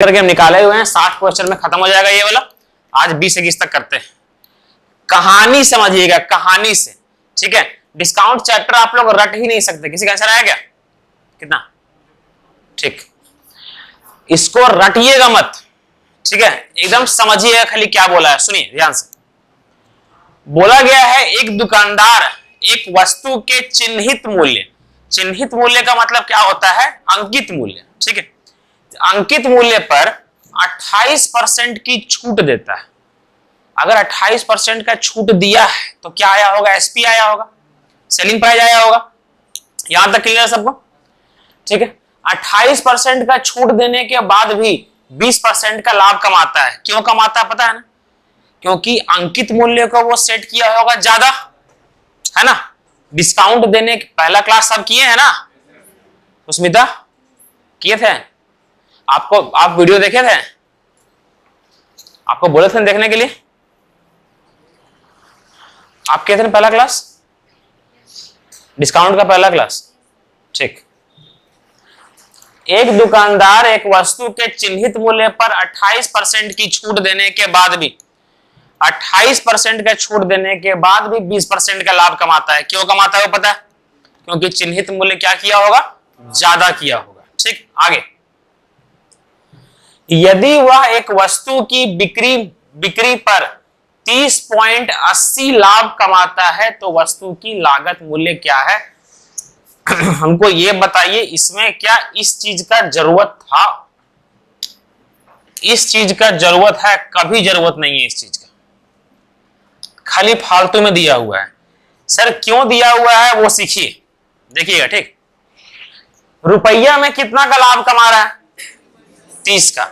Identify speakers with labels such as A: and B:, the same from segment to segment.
A: करके हम निकाले हुए हैं। 60 क्वेश्चन में खत्म हो जाएगा ये वाला। आज 20-21 तक करते हैं। कहानी समझिएगा, कहानी से, ठीक है। डिस्काउंट चैप्टर आप लोग रट ही नहीं सकते। किसी का आंसर आया क्या? कितना? ठीक, इसको रटिएगा मत, ठीक है, एकदम समझिएगा खाली क्या बोला है। सुनिए ध्यान से। बोला गया है एक दुकानदार एक वस्तु के चिन्हित मूल्य, चिन्हित मूल्य का मतलब क्या होता है? अंकित मूल्य, ठीक है। अंकित मूल्य पर 28% की छूट देता है। अगर 28% का छूट दिया है तो क्या आया होगा? एसपी आया होगा, सेलिंग प्राइस आया होगा। यहां तक क्लियर है सबको? ठीक है। 28% का छूट देने के बाद भी 20% का लाभ कमाता है। क्यों कमाता है पता है ना? क्योंकि अंकित मूल्य को वो सेट किया होगा ज्यादा, है ना। डिस्काउंट देने पहला क्लास सब किए हैं ना? सुस्मिता किए थे? आपको आप वीडियो देखे थे? आपको बोले थे देखने के लिए? आप किए थे ना पहला क्लास, डिस्काउंट का पहला क्लास? ठीक। एक दुकानदार एक वस्तु के चिन्हित मूल्य पर 28% की छूट देने के बाद भी 28% का छूट देने के बाद भी 20% का लाभ कमाता है। क्यों कमाता है वो पता है? क्योंकि चिन्हित मूल्य क्या किया होगा? ज्यादा किया होगा। ठीक, आगे। यदि वह एक वस्तु की बिक्री पर 30.80 लाभ कमाता है तो वस्तु की लागत मूल्य क्या है? हमको ये बताइए, इसमें क्या इस चीज का जरूरत था? इस चीज का जरूरत है? कभी जरूरत नहीं है इस चीज का, खाली फालतू में दिया हुआ है। सर क्यों दिया हुआ है वो सीखिए, देखिएगा। ठीक, रुपया में कितना का लाभ कमा रहा है? 30 का।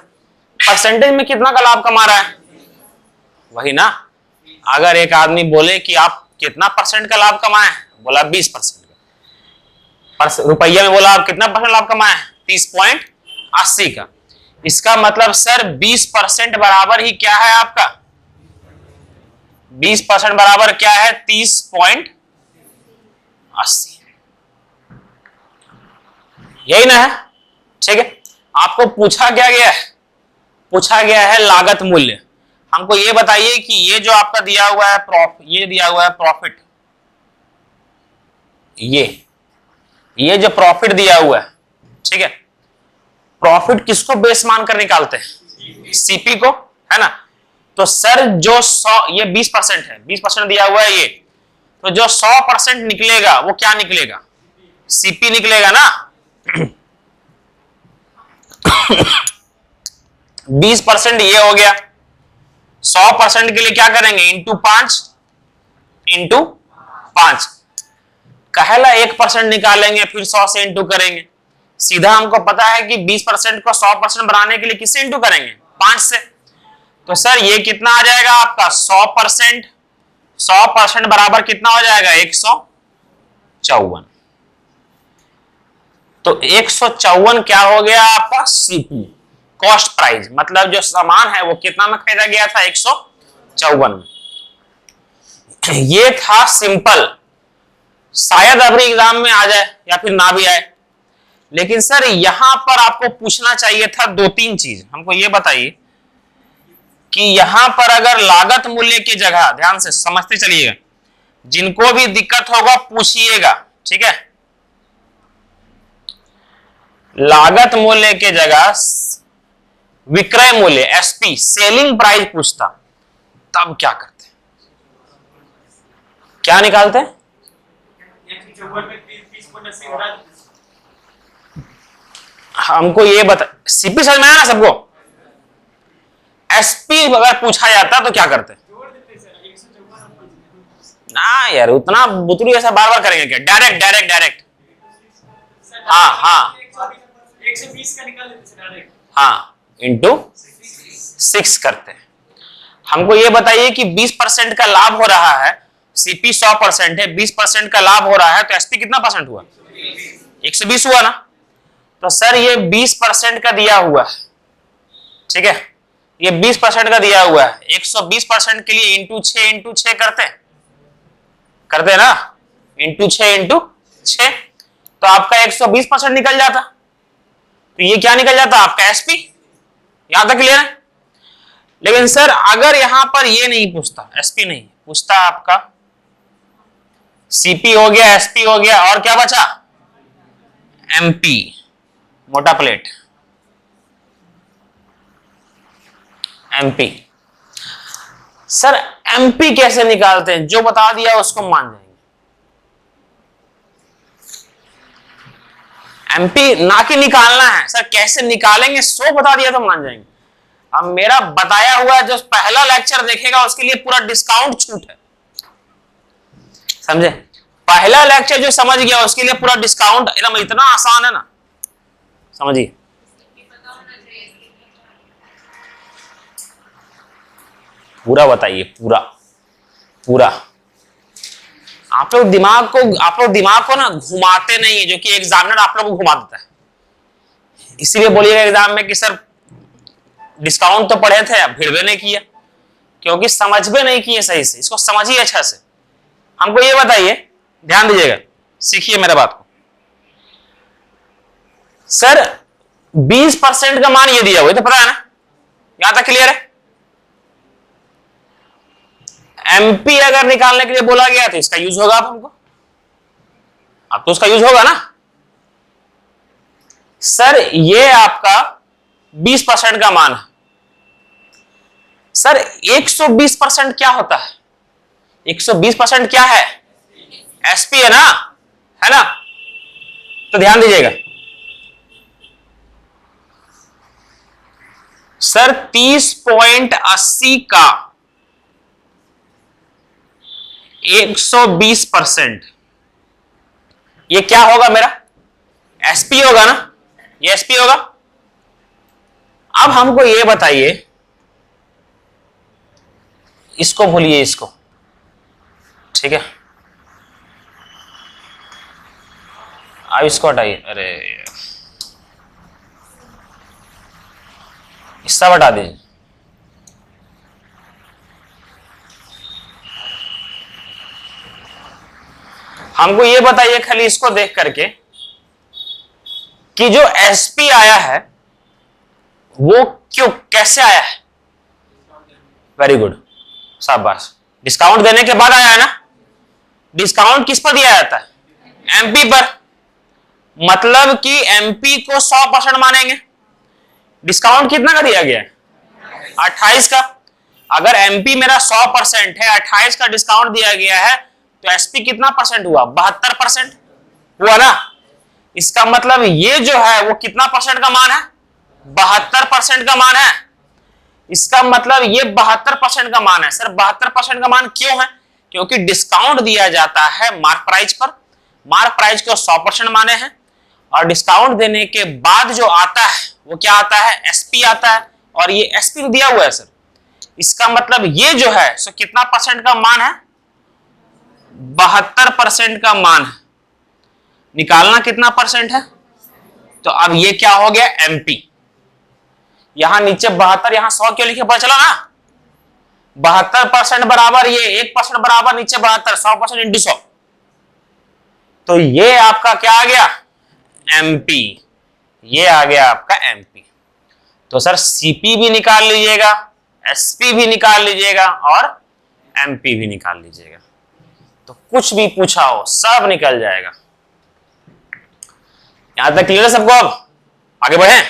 A: परसेंटेज में कितना का लाभ कमा रहा है? वही ना। अगर एक आदमी बोले कि आप कितना परसेंट का लाभ कमाए, बोला 20% का। रुपया में बोला आप कितना परसेंट लाभ कमाए? 30.80 का। इसका मतलब सर 20% बराबर ही क्या है आपका? 20% बराबर क्या है? 30.80। यही ना है? ठीक है। आपको पूछा क्या गया है? पूछा गया है लागत मूल्य। हमको ये बताइए कि ये जो आपका दिया हुआ है ये दिया हुआ है प्रॉफिट, ये जो प्रॉफिट दिया हुआ है, ठीक है। प्रॉफिट किसको बेस मानकर निकालते हैं? सीपी को, है ना। तो सर जो 100, ये 20% है, 20% दिया हुआ है ये, तो जो 100% निकलेगा वो क्या निकलेगा? सीपी निकलेगा ना। 20% ये हो गया। 100% के लिए क्या करेंगे? इंटू 5 कहेला 1% निकालेंगे, फिर 100 से इंटू करेंगे। सीधा हमको पता है कि 20% को 100% बनाने के लिए किससे इंटू करेंगे? 5 से। तो सर ये कितना आ जाएगा आपका? 100%। 100% बराबर कितना हो जाएगा? 154। तो 154 क्या हो गया आपका? CP, cost price. मतलब जो सामान है वो कितना में खरीदा गया था? 154 में। ये था सिंपल। शायद अभी एग्जाम में आ जाए या फिर ना भी आए, लेकिन सर यहां पर आपको पूछना चाहिए था 2-3 चीज। हमको ये बताइए कि यहां पर अगर लागत मूल्य की जगह, ध्यान से समझते चलिएगा, जिनको भी दिक्कत होगा पूछिएगा, ठीक है। लागत मूल्य के जगह विक्रय मूल्य, एसपी, सेलिंग प्राइस पूछता, तब क्या करते? क्या निकालते? हमको ये बता, सीपी समझ में आया ना सबको? एसपी अगर पूछा जाता तो क्या करते? ना यार, उतना बुतरू ऐसा बार बार करेंगे क्या? डायरेक्ट। हाँ
B: 120 का निकाल लेते डायरेक्ट।
A: हाँ, इंटू 6 करते हैं। हमको ये बताइए कि 20% का लाभ हो रहा है, सीपी 100% है, 20% का लाभ हो रहा है, तो एसपी कितना परसेंट हुआ? 120 हुआ ना। तो सर ये 20% का दिया हुआ है, ठीक है। ये 20% का दिया हुआ है। 120% के लिए इंटू 6 करते हैं ना, इंटू 6 तो आपका 120% निकल जाता। तो ये क्या निकल जाता? आपका एसपी। यहां तक क्लियर है? लेकिन सर अगर यहां पर ये नहीं पूछता, एसपी नहीं पूछता, आपका सीपी हो गया, एसपी हो गया, और क्या बचा? एमपी, मोटा प्लेट, एमपी। सर एमपी कैसे निकालते हैं? जो बता दिया उसको मान जाएंगे। एमपी ना कि निकालना है सर, कैसे निकालेंगे सो बता दिया तो मान जाएंगे। अब मेरा बताया हुआ जो पहला लेक्चर देखेगा उसके लिए पूरा डिस्काउंट छूट है, समझे? पहला लेक्चर जो समझ गया उसके लिए पूरा डिस्काउंट, एकदम इतना आसान है ना, समझिए। पूरा बताइए, पूरा पूरा। आप लोग दिमाग को ना घुमाते नहीं है, जो कि एग्जामिनर आप लोग को घुमा देता है। इसीलिए बोलिएगा एग्जाम में कि सर डिस्काउंट तो पढ़े थे, अब भिड़वे नहीं किया, क्योंकि समझ में नहीं किए सही से। इसको समझिए अच्छा से। हमको ये बताइए, ध्यान दीजिएगा, सीखिए मेरे बात को। सर 20% का मान ये दिया हुआ है, तो पता है ना, यहां तक क्लियर है? एमपी अगर निकालने के लिए बोला गया तो इसका यूज होगा। अब हमको अब तो उसका यूज होगा ना। सर ये आपका 20% का मान है। सर 120% क्या होता है? 120% क्या है? एसपी है ना, है ना? तो ध्यान दीजिएगा सर, 30.80 का 120%, ये क्या होगा? मेरा एसपी होगा ना, ये एसपी होगा। अब हमको ये बताइए, इसको भूलिए, इसको, ठीक है? अब इसको हटाइए, अरे इसका हटा दीजिए। हमको ये बताइए खाली इसको देख करके कि जो एसपी आया है वो क्यों, कैसे आया है? वेरी गुड, शाबाश। डिस्काउंट देने के बाद आया है ना। डिस्काउंट किस पर दिया जाता है? एमपी पर। मतलब कि एमपी को 100% मानेंगे। डिस्काउंट कितना का दिया गया है? 28 का। अगर एमपी मेरा 100% है, 28 का डिस्काउंट दिया गया है, तो एसपी कितना परसेंट हुआ? 72% हुआ ना। इसका मतलब ये जो है वो कितना परसेंट का मान है? 72% का मान है। इसका मतलब ये 72% का मान है। सर 72% का मान क्यों है? क्योंकि डिस्काउंट दिया जाता है मार्क प्राइस पर। मार्क प्राइस को 100% माने हैं, और डिस्काउंट देने के बाद जो आता है वो क्या आता है? एसपी आता है। और ये एसपी दिया हुआ है सर। इसका मतलब ये जो है सो कितना परसेंट का मान है? 72% का मान है। निकालना कितना परसेंट है? तो अब ये क्या हो गया? एमपी। यहां नीचे 72, यहां 100 क्यों लिखे? पता चला ना। 72% बराबर ये 1% बराबर नीचे 72, 100% इंटू 100। तो ये आपका क्या आ गया? एमपी। ये आ गया आपका एमपी। तो सर सीपी भी निकाल लीजिएगा, एसपी भी निकाल लीजिएगा, और एमपी भी निकाल लीजिएगा। तो कुछ भी पूछा हो सब निकल जाएगा। यहां तक क्लियर है सबको? अब आगे बढ़े,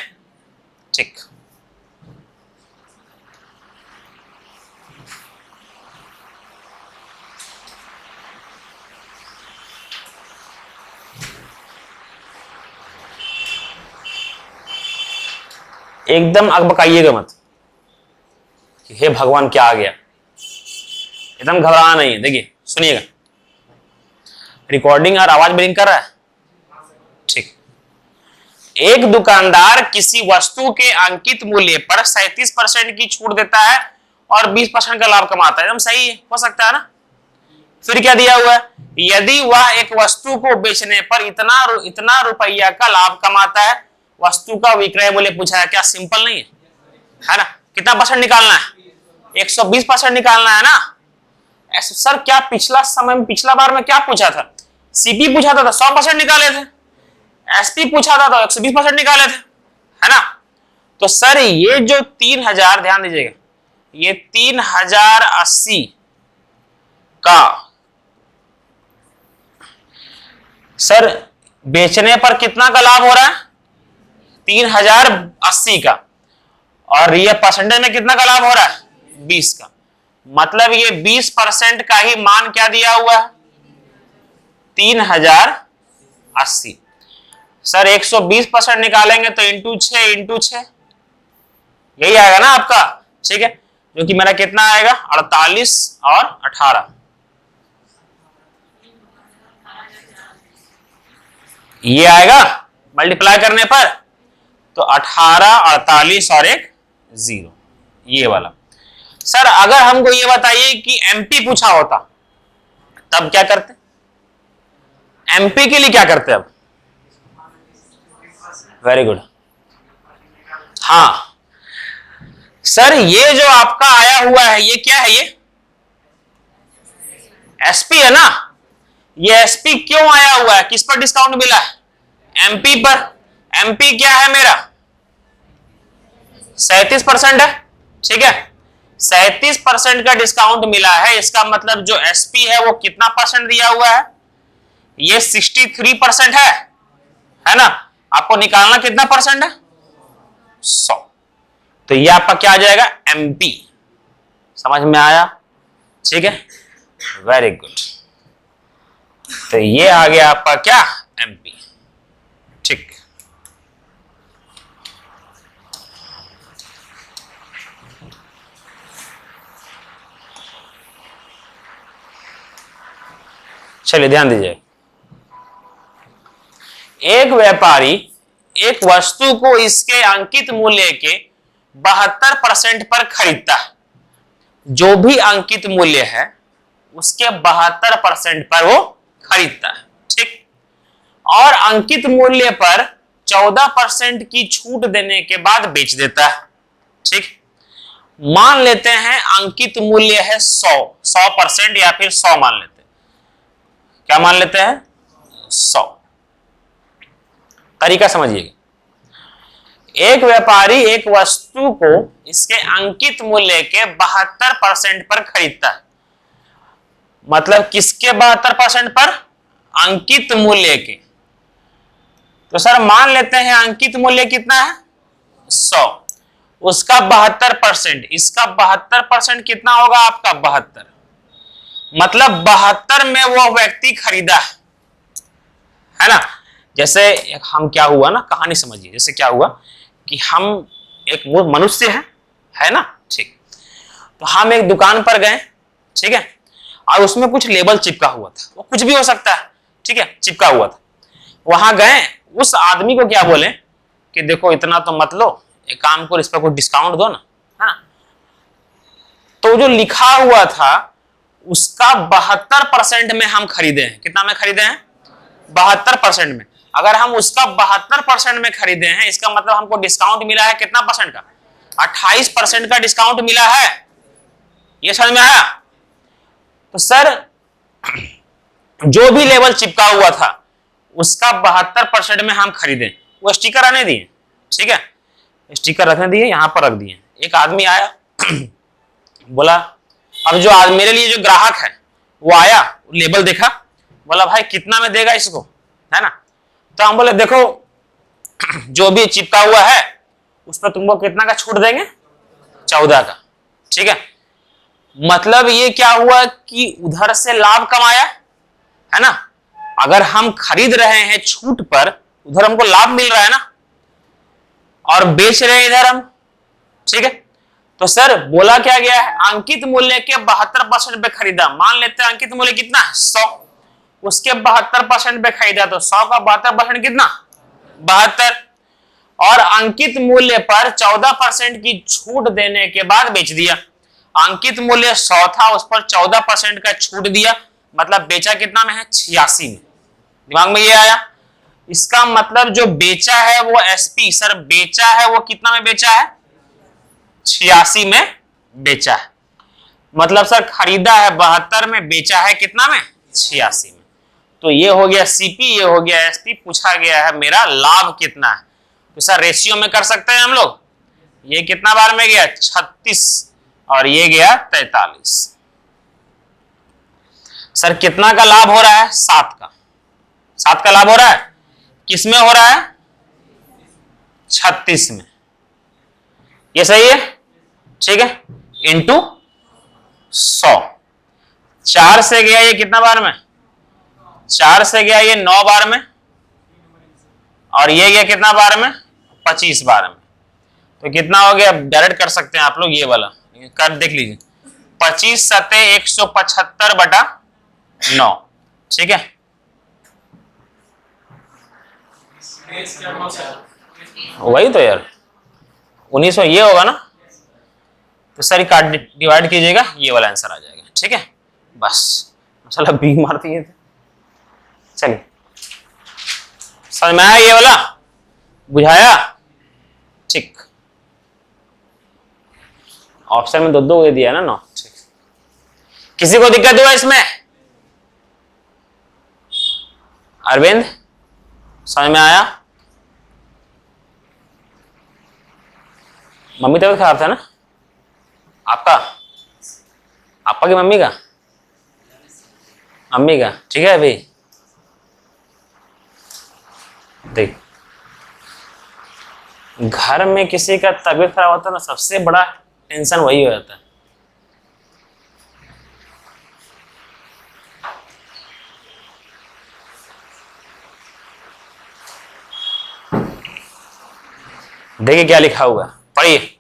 A: ठीक। एकदम अकबकाइएगा मत कि हे भगवान क्या आ गया। एकदम घबराना नहीं है। देखिए सुनिएगा, रिकॉर्डिंग और आवाज ब्रिंक कर रहा है, ठीक। एक दुकानदार किसी वस्तु के अंकित मूल्य पर 37% की छूट देता है और 20% का लाभ कमाता है। एकदम सही है, हो सकता है ना। फिर क्या दिया हुआ है? यदि वह एक वस्तु को बेचने पर इतना रुपया का लाभ कमाता है। वस्तु का विक्रय मूल्य पूछा है, क्या सिंपल नहीं है ना? कितना परसेंट निकालना है? 120% निकालना है ना। सर क्या पिछला समय में, पिछला बार में क्या पूछा था? सीपी पूछा था तो 100% निकाले थे, एसपी पूछा था तो 120% निकाले थे, है ना। तो सर ये जो 3000, ध्यान दीजिएगा, ये 3080 का सर बेचने पर कितना का लाभ हो रहा है? 3080 का। और ये परसेंटेज में कितना का लाभ हो रहा है? 20 का। मतलब ये 20% का ही मान क्या दिया हुआ है? 3080। सर 120% निकालेंगे तो इंटू 6 यही आएगा ना आपका, ठीक है, जो कि मेरा कितना आएगा? 48 और 18, ये आएगा मल्टीप्लाई करने पर, तो 18, 48 और एक 0, ये वाला। सर अगर हमको ये बताइए कि एमपी पूछा होता तब क्या करते? एमपी के लिए क्या करते अब? Very good. हाँ सर, ये जो आपका आया हुआ है ये क्या है? ये एसपी है ना? ये एसपी क्यों आया हुआ है? किस पर डिस्काउंट मिला है? एमपी पर। एमपी क्या है मेरा? 37% है, ठीक है। 37% का डिस्काउंट मिला है, इसका मतलब जो एसपी है वो कितना परसेंट दिया हुआ है? ये 63% है ना? आपको निकालना कितना परसेंट है? 100। तो ये आपका क्या आ जाएगा? एमपी। समझ में आया? ठीक है, वेरी गुड। तो ये आ गया आपका क्या? एमपी। ठीक, चलिए ध्यान दीजिए। एक व्यापारी एक वस्तु को इसके अंकित मूल्य के 72% पर खरीदता है। जो भी अंकित मूल्य है उसके 72% पर वो खरीदता है, ठीक। और अंकित मूल्य पर 14% की छूट देने के बाद बेच देता है, ठीक। मान लेते हैं अंकित मूल्य है 100% या फिर 100 मान लेते हैं। क्या मान लेते हैं? 100। तरीका समझिएगा। एक व्यापारी एक वस्तु को इसके अंकित मूल्य के 72% पर खरीदता है। मतलब किसके 72% पर? अंकित मूल्य के। तो सर मान लेते हैं अंकित मूल्य कितना है? 100, उसका 72%, इसका 72% कितना होगा आपका? 72। मतलब 72 में वो व्यक्ति खरीदा है ना। जैसे हम क्या हुआ ना, कहानी समझिए। जैसे क्या हुआ कि हम एक मनुष्य है ना, ठीक। तो हम एक दुकान पर गए, ठीक है, और उसमें कुछ लेबल चिपका हुआ था, वो कुछ भी हो सकता है, ठीक है, चिपका हुआ था। वहां गए, उस आदमी को क्या बोले कि देखो इतना तो मत लो, एक काम करो, इस पर कुछ डिस्काउंट दो ना, है ना। तो जो लिखा हुआ था उसका 72% में हम खरीदे हैं। कितना में खरीदे हैं? 72% में। अगर हम उसका 72% में खरीदे हैं, इसका मतलब हमको डिस्काउंट मिला है कितना परसेंट का? 28% का डिस्काउंट मिला है। ये समझ में आया? तो सर जो भी लेबल चिपका हुआ था उसका 72% में हम खरीदे, वो स्टिकर आने दिए, ठीक है, स्टिकर रखने दिए, यहां पर रख दिए। एक आदमी आया बोला, अब जो मेरे लिए जो ग्राहक है वो आया, लेबल देखा, बोला भाई कितना में देगा इसको, है ना। तो हम बोले देखो जो भी चिपका हुआ है उस पर तुमको कितना का छूट देंगे? 14 का, ठीक है। मतलब ये क्या हुआ कि उधर से लाभ कमाया, है ना। अगर हम खरीद रहे हैं छूट पर, उधर हमको लाभ मिल रहा है ना, और बेच रहे हैं इधर हम, ठीक है। तो सर बोला क्या गया है? अंकित मूल्य के 72% पे खरीदा। मान लेते हैं अंकित मूल्य कितना है? 100, उसके 72% पे खरीदा, तो 100 का 72% कितना? 72। और अंकित मूल्य पर 14% की छूट देने के बाद बेच दिया। अंकित मूल्य 100 था, उस पर 14% का छूट दिया, मतलब बेचा कितना में है? 86 में। दिमाग में ये आया? इसका मतलब जो बेचा है वो एसपी, सर बेचा है वो कितना में बेचा है? 86 में बेचा है। मतलब सर खरीदा है 72 में, बेचा है कितना में? 86 में। तो ये हो गया सीपी, ये हो गया एसपी। पूछा गया है मेरा लाभ कितना है। तो सर रेशियो में कर सकते हैं हम लोग, ये कितना बार में गया 36 और ये गया 43। सर कितना का लाभ हो रहा है 7 का। 7 का लाभ हो रहा है किसमें हो रहा है 36 में। ये सही है ठीक है इंटू 100। 4 से गया ये कितना बार में 4 से गया ये 9 बार में और ये गया कितना बार में 25 बार में। तो कितना हो गया डायरेक्ट कर सकते हैं आप लोग ये वाला कर देख लीजिए 25 सते 175 बटा 9 ठीक है। वही तो यार 1900 ये होगा ना तो सारी काट डिवाइड कीजिएगा ये वाला आंसर आ जाएगा ठीक है। बस मसाला बी मार दिए थे। चलिए समझ में आया ये वाला बुझाया ठीक। ऑप्शन में दो दे दिया ना 9 ठीक। किसी को दिक्कत हुआ इसमें अरविंद समझ में आया। मम्मी तबीयत खराब था ना आपका आपका की मम्मी का मम्मी का ठीक है अभी देख घर में किसी का तबीयत खराब होता है ना सबसे बड़ा टेंशन वही हो जाता है। देखिए क्या लिखा हुआ पढ़िए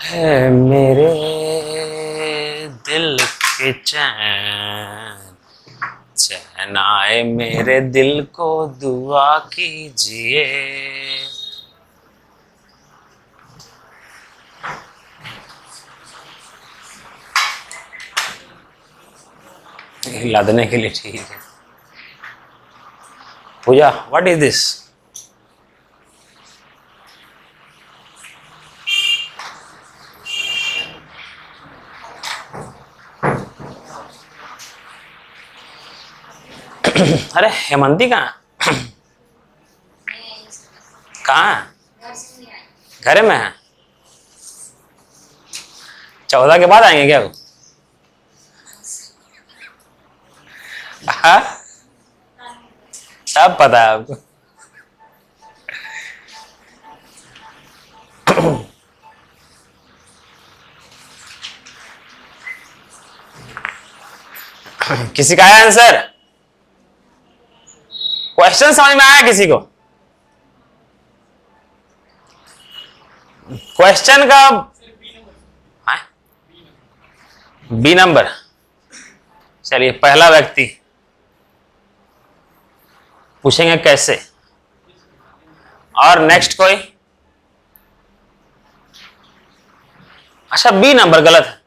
A: है मेरे दिल के चैन चैन आए मेरे दिल को दुआ कीजिए। लादने के लिए ठीक है। पूजा व्हाट इज दिस अरे हेमंती कहाँ कहाँ घर में है 14 के बाद आएंगे क्या वो सब पता है आपको। किसी का है आंसर क्वेश्चन समझ में आया किसी को क्वेश्चन का बी नंबर। चलिए पहला व्यक्ति पूछेंगे कैसे और नेक्स्ट कोई अच्छा बी नंबर गलत है।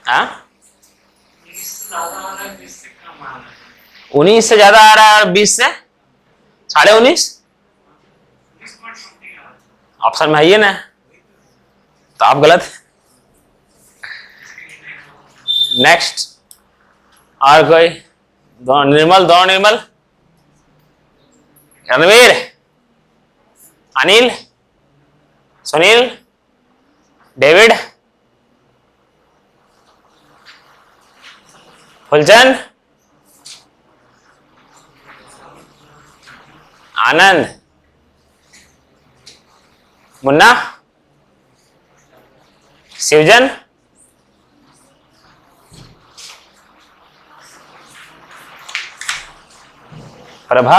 A: हाँ 19 से ज्यादा आ रहा है और 20 से 19.5 ऑप्शन में है ये ना तो आप गलत। नेक्स्ट और कोई दोनों निर्मल रणवीर अनिल सुनील डेविड फुलचंद आनंद मुन्ना शिवजन प्रभा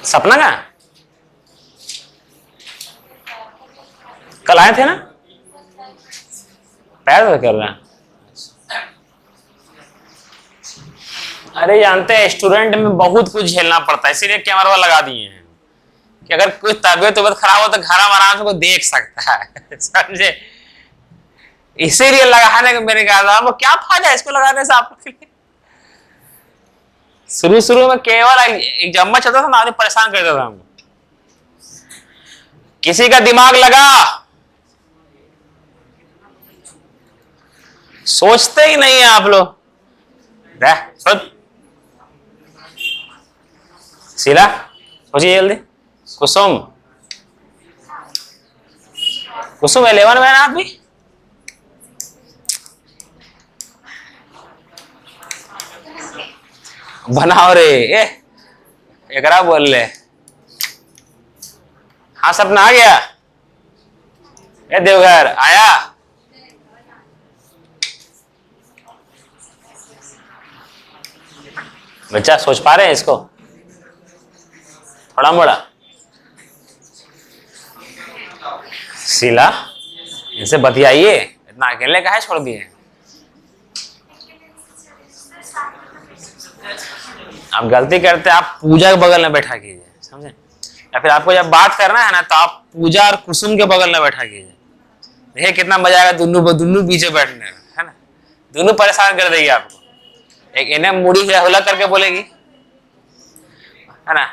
A: सपना का कल आए थे ना पैर तो कर रहे हैं। अरे जानते हैं स्टूडेंट में बहुत कुछ झेलना पड़ता है इसीलिए कैमरा लगा दिए हैं कि अगर कोई तबीयत खराब हो तो घर में आराम से कोई देख सकता है समझे इसीलिए लगाने का मेरे ख्याल वो क्या फायदा है इसको लगाने से आप शुरू शुरू में केवल एग्जाम में चलता था ना, आदमी परेशान करता था हमको। किसी का दिमाग लगा? सोचते ही नहीं है आप लोग। सोच शीला, सोचिए जल्दी। कुसुम, कुसुम 11 में है ना आप भी? बनाओ रे एकरा बोल ले। हाँ सपना आ गया? ए देवघर आया? बच्चा सोच पा रहे हैं इसको? थोड़ा मोड़ा। शीला, इनसे बतियाइए, इतना अकेले काहे छोड़ दिए? आप गलती करते आप पूजा के बगल में बैठा कीजिए, समझे? या फिर आपको जब बात करना है ना तो आप पूजा और कुसुम के बगल में बैठा कीजिए। देखिए कितना मजा आएगा दोनों बीच में बैठने में, है ना? दोनों परेशान कर देगी आपको। एक इन्हें मुड़ी हुला करके बोलेगी, है ना?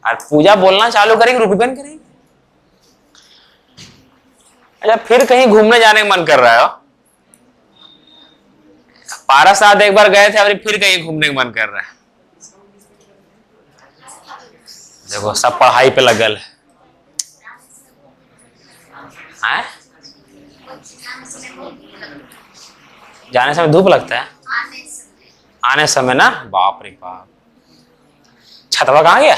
A: और पूजा बोलना चालू करेगी, रुक बंद करेगी। अच्छा, फिर कहीं घूमने जाने का मन कर रहा है? पारासात एक बार गए थे, अभी फिर कहीं घूमने का मन कर रहा है। देखो सब पढ़ाई पे लगल है। जाने समय धूप लगता है, आने समय ना बाप रे बाप। छतवा कहाँ गया?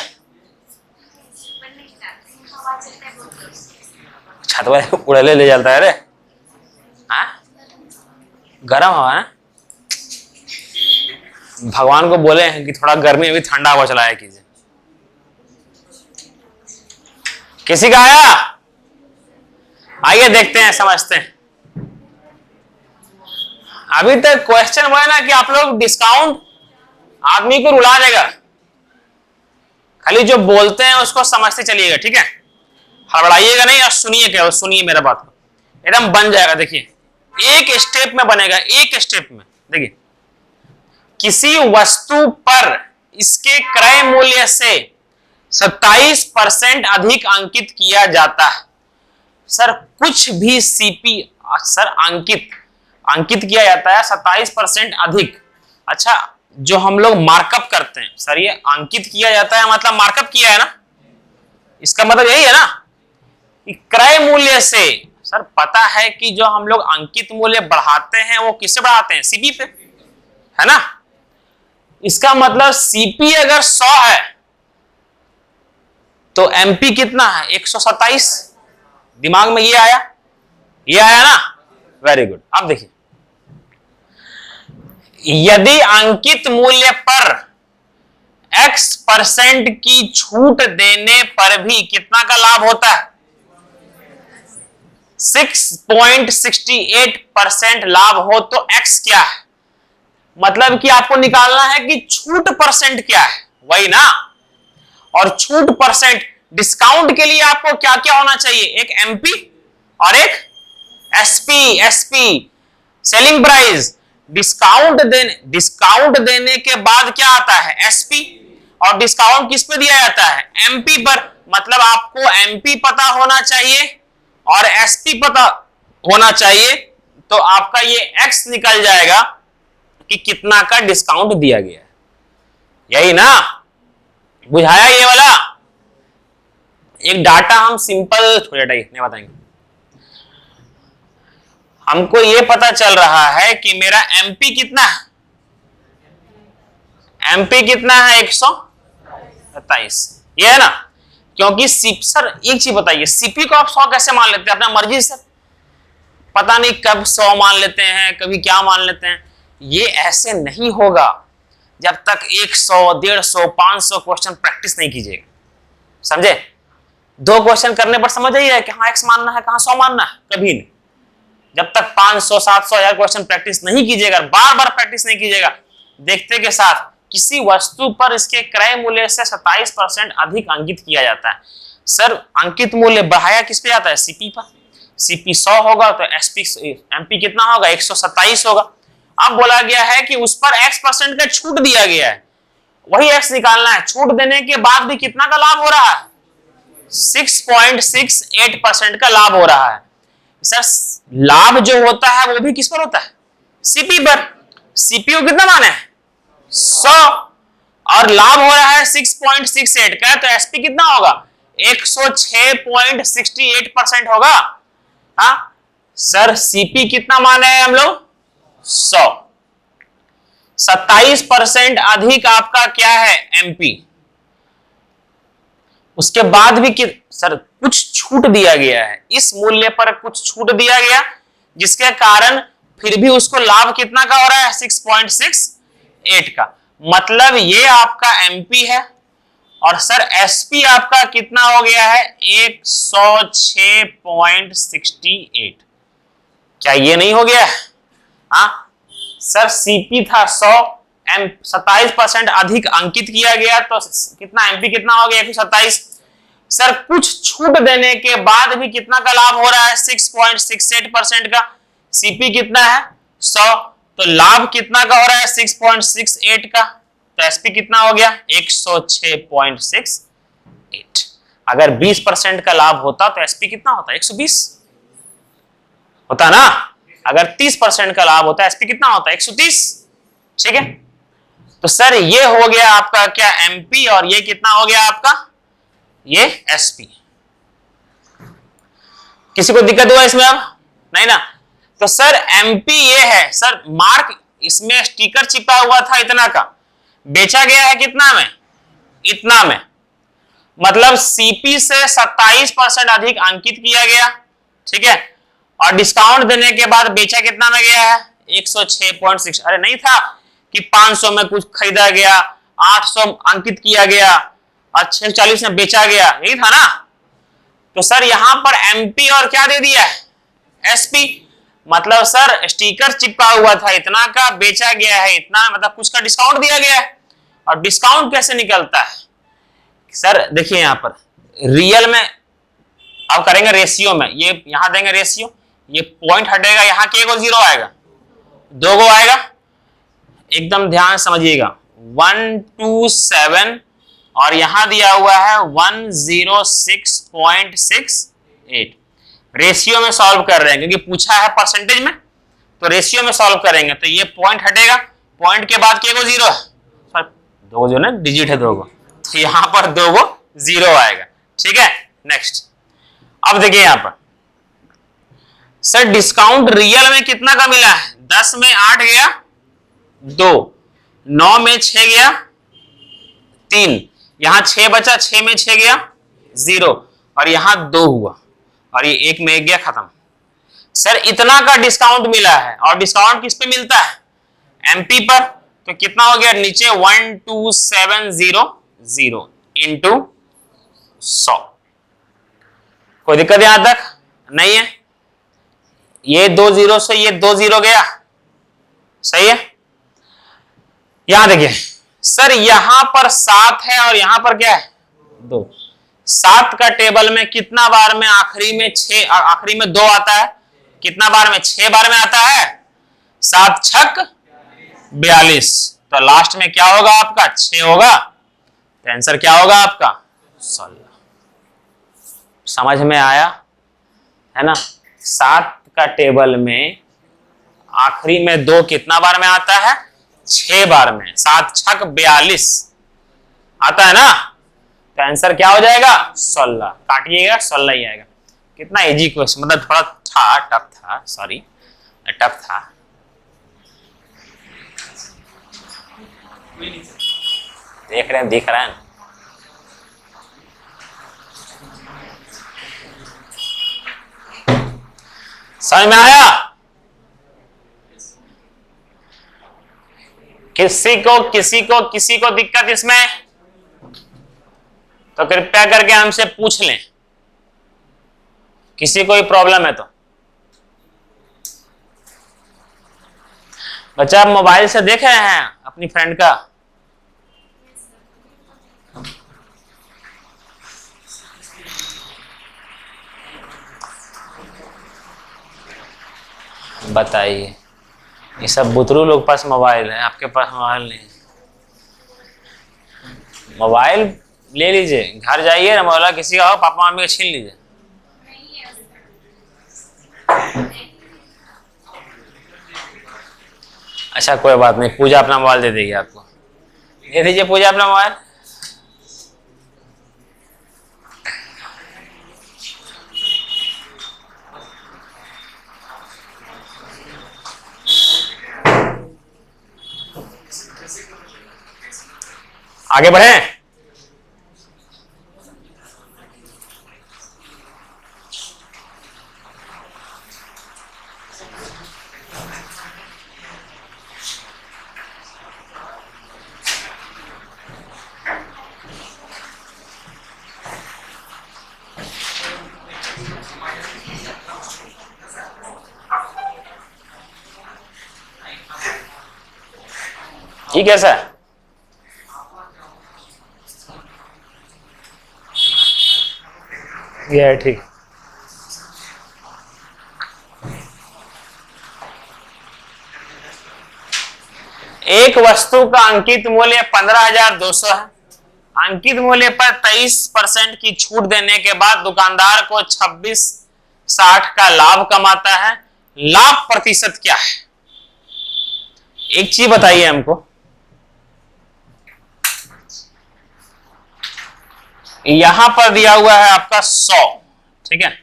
A: छतवा उड़ेले ले जाता है रे। हाँ गर्म हवा ना, भगवान को बोले हैं कि थोड़ा गर्मी में भी ठंडा हवा चलाया कीजिए। किसी का आया? आइए देखते हैं, समझते हैं। अभी तक क्वेश्चन वो है ना कि आप लोग डिस्काउंट आदमी को रुला देगा, खाली जो बोलते हैं उसको समझते चलिएगा, ठीक है? हड़बड़ाइएगा नहीं और सुनिए, क्या सुनिए मेरा बात को, एकदम बन जाएगा। देखिए एक स्टेप में बनेगा, एक स्टेप में। देखिए किसी वस्तु पर इसके क्रय मूल्य से 27% अधिक अंकित किया जाता है। सर कुछ भी सीपी सर अंकित किया जाता है 27% अधिक। अच्छा, जो हम लोग मार्कअप करते हैं सर, ये अंकित किया जाता है मतलब मार्कअप किया है ना, इसका मतलब यही है ना कि क्रय मूल्य से। सर पता है कि जो हम लोग अंकित मूल्य बढ़ाते हैं वो किससे बढ़ाते हैं? सीपी पे, है ना? इसका मतलब सीपी अगर 100 है तो एमपी कितना है? 127। दिमाग में ये आया? ये आया ना? Very good. अब देखिए, यदि अंकित मूल्य पर x% की छूट देने पर भी कितना का लाभ होता है? 6.68% लाभ हो तो x क्या है? मतलब कि आपको निकालना है कि छूट परसेंट क्या है, वही ना? और छूट परसेंट डिस्काउंट के लिए आपको क्या क्या होना चाहिए? एक एमपी और एक एसपी सेलिंग प्राइस। डिस्काउंट देने के बाद क्या आता है? एसपी। और डिस्काउंट किस पे दिया जाता है? एमपी पर। मतलब आपको एमपी पता होना चाहिए और एसपी पता होना चाहिए, तो आपका ये एक्स निकल जाएगा कि कितना का डिस्काउंट दिया गया है। यही ना? बुझाया ये वाला? एक डाटा हम सिंपल छोटा नहीं बताएंगे। हमको ये पता चल रहा है कि मेरा एमपी कितना है? एमपी कितना है? 127। ये है ना? क्योंकि सर एक चीज बताइए, सीपी को आप 100 कैसे मान लेते हैं? अपना मर्जी से, पता नहीं कब 100 मान लेते हैं, कभी क्या मान लेते हैं। ये ऐसे नहीं होगा जब तक 100, 150, 500 क्वेश्चन प्रैक्टिस नहीं कीजिएगा, समझे? 2 क्वेश्चन करने पर समझ आइए कि हाँ x मानना है, कहां 100 मानना है, कभी नहीं। जब तक 500, 700, 1000 क्वेश्चन प्रैक्टिस नहीं कीजिएगा, बार बार प्रैक्टिस नहीं कीजिएगा, देखते के साथ किसी वस्तु पर इसके क्रय मूल्य से 27% अधिक अंकित किया जाता है। सर अंकित मूल्य बढ़ाया किस पे जाता है? सीपी पर। सीपी 100 होगा तो एमपी कितना होगा? 127 होगा। अब बोला गया है कि उस पर x% का छूट दिया गया है, वही x निकालना है। छूट देने के बाद भी कितना का लाभ हो रहा है? 6.68% का लाभ हो रहा है। सर लाभ जो होता है वो भी किस पर होता है? सीपी पर। सीपीयू कितना मान है? 100 और लाभ हो रहा है 6.68 का, तो एसपी कितना होगा? 106.68% होगा। हाँ सर सीपी कितना माने हैं हम लोग? 100। 27% अधिक आपका क्या है? एमपी। उसके बाद भी सर कुछ छूट दिया गया है, इस मूल्य पर कुछ छूट दिया गया, जिसके कारण फिर भी उसको लाभ कितना का हो रहा है? 6.68 का। मतलब ये आपका एमपी है और सर एसपी आपका कितना हो गया है? 106.68। क्या ये नहीं हो गया? हाँ सर सीपी था 100, 27% अधिक अंकित किया गया, तो कितना एमपी कितना हो गया? 127। सर कुछ छूट देने के बाद भी कितना का लाभ हो रहा है? 6.68% का। सीपी कितना है? 100, तो लाभ कितना का हो रहा है? 6.68 का। तो एसपी कितना हो गया? 106.68। अगर 20% का लाभ होता तो एसपी कितना होता? 120 होता ना। अगर 30% का लाभ होता एसपी कितना होता? 130। ठीक है, तो सर ये हो गया आपका क्या? एमपी। और ये कितना हो गया आपका? ये एसपी। किसी को दिक्कत हुआ इसमें? अब नहीं ना। तो सर एमपी ये है सर, मार्क इसमें स्टिकर चिपका हुआ था इतना का, बेचा गया है कितना में? इतना में। मतलब सीपी से 27% अधिक अंकित किया गया। ठीक है, और डिस्काउंट देने के बाद बेचा कितना में गया है? 106.6। अरे नहीं था कि 500 में कुछ खरीदा गया, 800 अंकित किया गया और 640 में बेचा गया, यही था ना। तो सर यहां पर एमपी और क्या दे दिया है? एसपी। मतलब सर स्टिकर चिपका हुआ था इतना का, बेचा गया है इतना, मतलब कुछ का डिस्काउंट दिया गया है। और डिस्काउंट कैसे निकलता है सर? देखिए यहां पर रियल में अब करेंगे रेशियो में, ये यहां देंगे रेशियो, ये पॉइंट हटेगा, यहां के एगो जीरो आएगा, दो गो आएगा। एकदम ध्यान समझिएगा, 127 और यहां दिया हुआ है 106.68। रेशियो में सॉल्व कर रहे हैं क्योंकि पूछा है परसेंटेज में, तो रेशियो में सॉल्व करेंगे। तो ये पॉइंट हटेगा, पॉइंट के बाद के गो जीरो है, सर दो गो जो ना डिजिट है दो गो, तो यहां पर दो गो जीरो आएगा। ठीक है, नेक्स्ट। अब देखिए यहां पर सर डिस्काउंट रियल में कितना का मिला है? 10 में 8 गया 2, 9 में 6 गया 3, यहां 6 बचा, 6 में 6 गया 0 और यहां 2 हुआ और ये 1 में 1 गया, खत्म। सर इतना का डिस्काउंट मिला है और डिस्काउंट किस पे मिलता है? एमपी पर। तो कितना हो गया नीचे? 12700 इंटू 100। कोई दिक्कत यहां तक नहीं है? ये 2 जीरो से ये 2 जीरो गया, सही है। यहां देखिए सर यहां पर 7 है और यहां पर क्या है? 2। 7 का टेबल में कितना बार में? आखिरी में 6 और आखिरी में 2 आता है। कितना बार में? 6 बार में आता है। 7 छक 42, तो लास्ट में क्या होगा आपका? 6 होगा। तो आंसर क्या होगा आपका? 16। समझ में आया है ना? 7 का टेबल में आखिरी में 2 कितना बार में आता है? 6 बार में। 7 छक 42 आता है ना, तो आंसर क्या हो जाएगा? 16। काटिएगा 16 ही आएगा। कितना इजी क्वेश्चन, मतलब थोड़ा था टफ था, सॉरी टफ था। देख रहे हैं, दिख रहा है। समझ में आया? किसी को दिक्कत इसमें तो कृपया करके हमसे पूछ लें। किसी को प्रॉब्लम है तो बच्चा आप मोबाइल से देख रहे हैं अपनी फ्रेंड का? बताइए, ये सब बुतरू लोग पास मोबाइल है, आपके पास मोबाइल नहीं। मोबाइल ले लीजिए, घर जाइए ना, मोबाइल किसी का हो, पापा मम्मी का छीन लीजिए। अच्छा कोई बात नहीं, पूजा अपना मोबाइल दे देगी आपको। दे दीजिए पूजा अपना मोबाइल। आगे बढ़े। ये कैसा है? ये है ठीक। एक वस्तु का अंकित मूल्य 15,200 है। अंकित मूल्य पर 23% की छूट देने के बाद दुकानदार को 26.60 का लाभ कमाता है। लाभ प्रतिशत क्या है? एक चीज बताइए हमको, यहां पर दिया हुआ है आपका 100, ठीक है,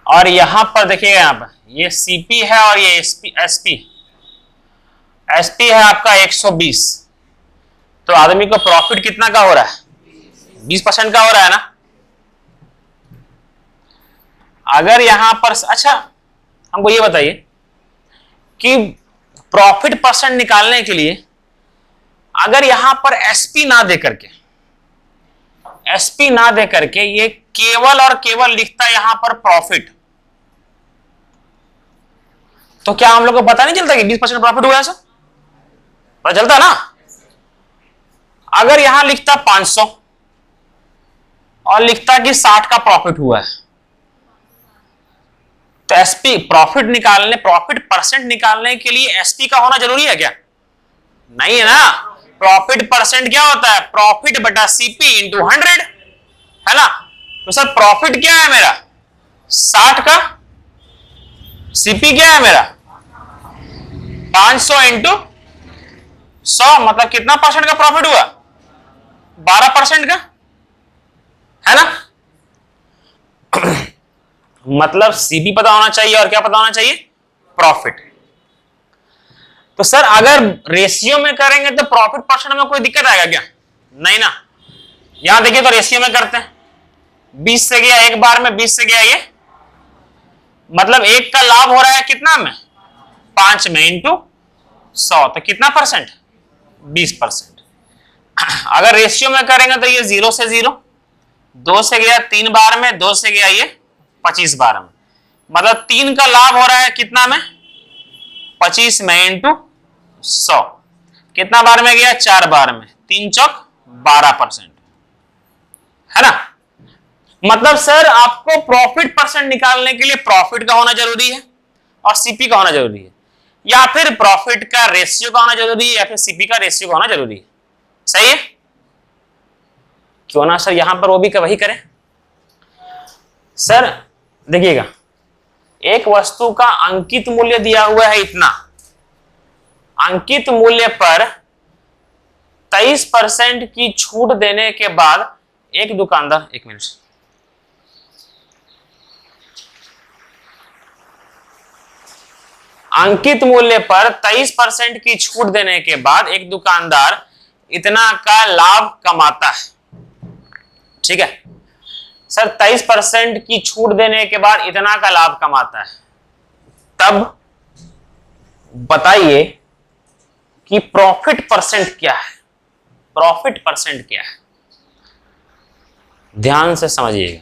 A: और यहां पर देखिएगा, यहां पर ये सीपी है और ये एसपी है आपका 120। तो आदमी को प्रॉफिट कितना का हो रहा है? 20% का हो रहा है ना। अगर यहां पर, अच्छा हमको ये बताइए कि प्रॉफिट परसेंट निकालने के लिए अगर यहां पर एसपी ना दे करके ये केवल और केवल लिखता है यहां पर प्रॉफिट, तो क्या हम लोग को पता नहीं चलता कि 20% प्रॉफिट हुआ है? सर पता चलता ना। अगर यहां लिखता 500 और लिखता कि 60 का प्रॉफिट हुआ है, तो एसपी प्रॉफिट परसेंट निकालने के लिए एसपी का होना जरूरी है क्या? नहीं है ना। प्रॉफिट परसेंट क्या होता है? प्रॉफिट बटा सीपी इंटू 100, है ना। तो सर प्रॉफिट क्या है मेरा? 60 का, सीपी क्या है मेरा? 500 इंटू 100, मतलब कितना परसेंट का प्रॉफिट हुआ? 12% का, है ना। मतलब सीपी पता होना चाहिए और क्या पता होना चाहिए? प्रॉफिट। तो सर अगर रेशियो में करेंगे तो प्रॉफिट परसेंट में कोई दिक्कत आएगा क्या? नहीं ना। यहां देखिए तो रेशियो में करते हैं, 20 से गया एक बार में, 20 से गया ये, मतलब एक का लाभ हो रहा है कितना में? 5 में इंटू 100, तो कितना परसेंट? 20%। अगर रेशियो में करेंगे तो ये 0 से 0, 2 से गया 3 बार में, 2 से गया ये 25 बार में, मतलब 3 का लाभ हो रहा है कितना में? 25 में इंटू 100, कितना बार में गया? 4 बार में, 3 चौक 12%, है ना। मतलब सर आपको प्रॉफिट परसेंट निकालने के लिए प्रॉफिट का होना जरूरी है और सीपी का होना जरूरी है, या फिर प्रॉफिट का रेशियो का होना जरूरी है, या फिर सीपी का रेशियो का होना जरूरी है। सही है? क्यों ना सर यहां पर वो भी वही करें। सर देखिएगा, एक वस्तु का अंकित मूल्य दिया हुआ है इतना, अंकित मूल्य पर 23% की छूट देने के बाद एक दुकानदार, एक मिनट, अंकित मूल्य पर 23% की छूट देने के बाद एक दुकानदार इतना का लाभ कमाता है। ठीक है सर, 23% की छूट देने के बाद इतना का लाभ कमाता है, तब बताइए कि प्रॉफिट परसेंट क्या है? प्रॉफिट परसेंट क्या है? ध्यान से समझिएगा,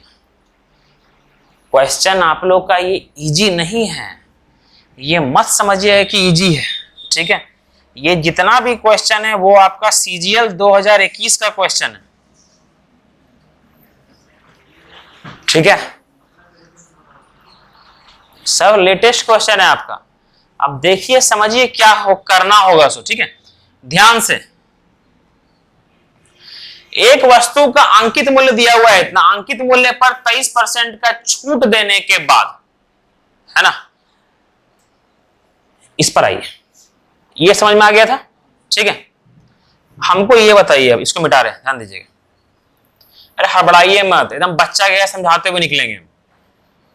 A: क्वेश्चन आप लोग का ये इजी नहीं है, ये मत समझिए कि इजी है। ठीक है, ये जितना भी क्वेश्चन है वो आपका सीजीएल 2021 का क्वेश्चन है। ठीक है, सब लेटेस्ट क्वेश्चन है आपका। अब देखिए समझिए क्या करना होगा सो। ठीक है, ध्यान से, एक वस्तु का अंकित मूल्य दिया हुआ है इतना, अंकित मूल्य पर 23% का छूट देने के बाद, है ना, इस पर आइए, ये समझ में आ गया था? ठीक है, हमको ये बताइए, अब इसको मिटा रहे हैं, ध्यान दीजिएगा, अरे हड़बड़ाइए मत, एकदम बच्चा गया समझाते हुए निकलेंगे,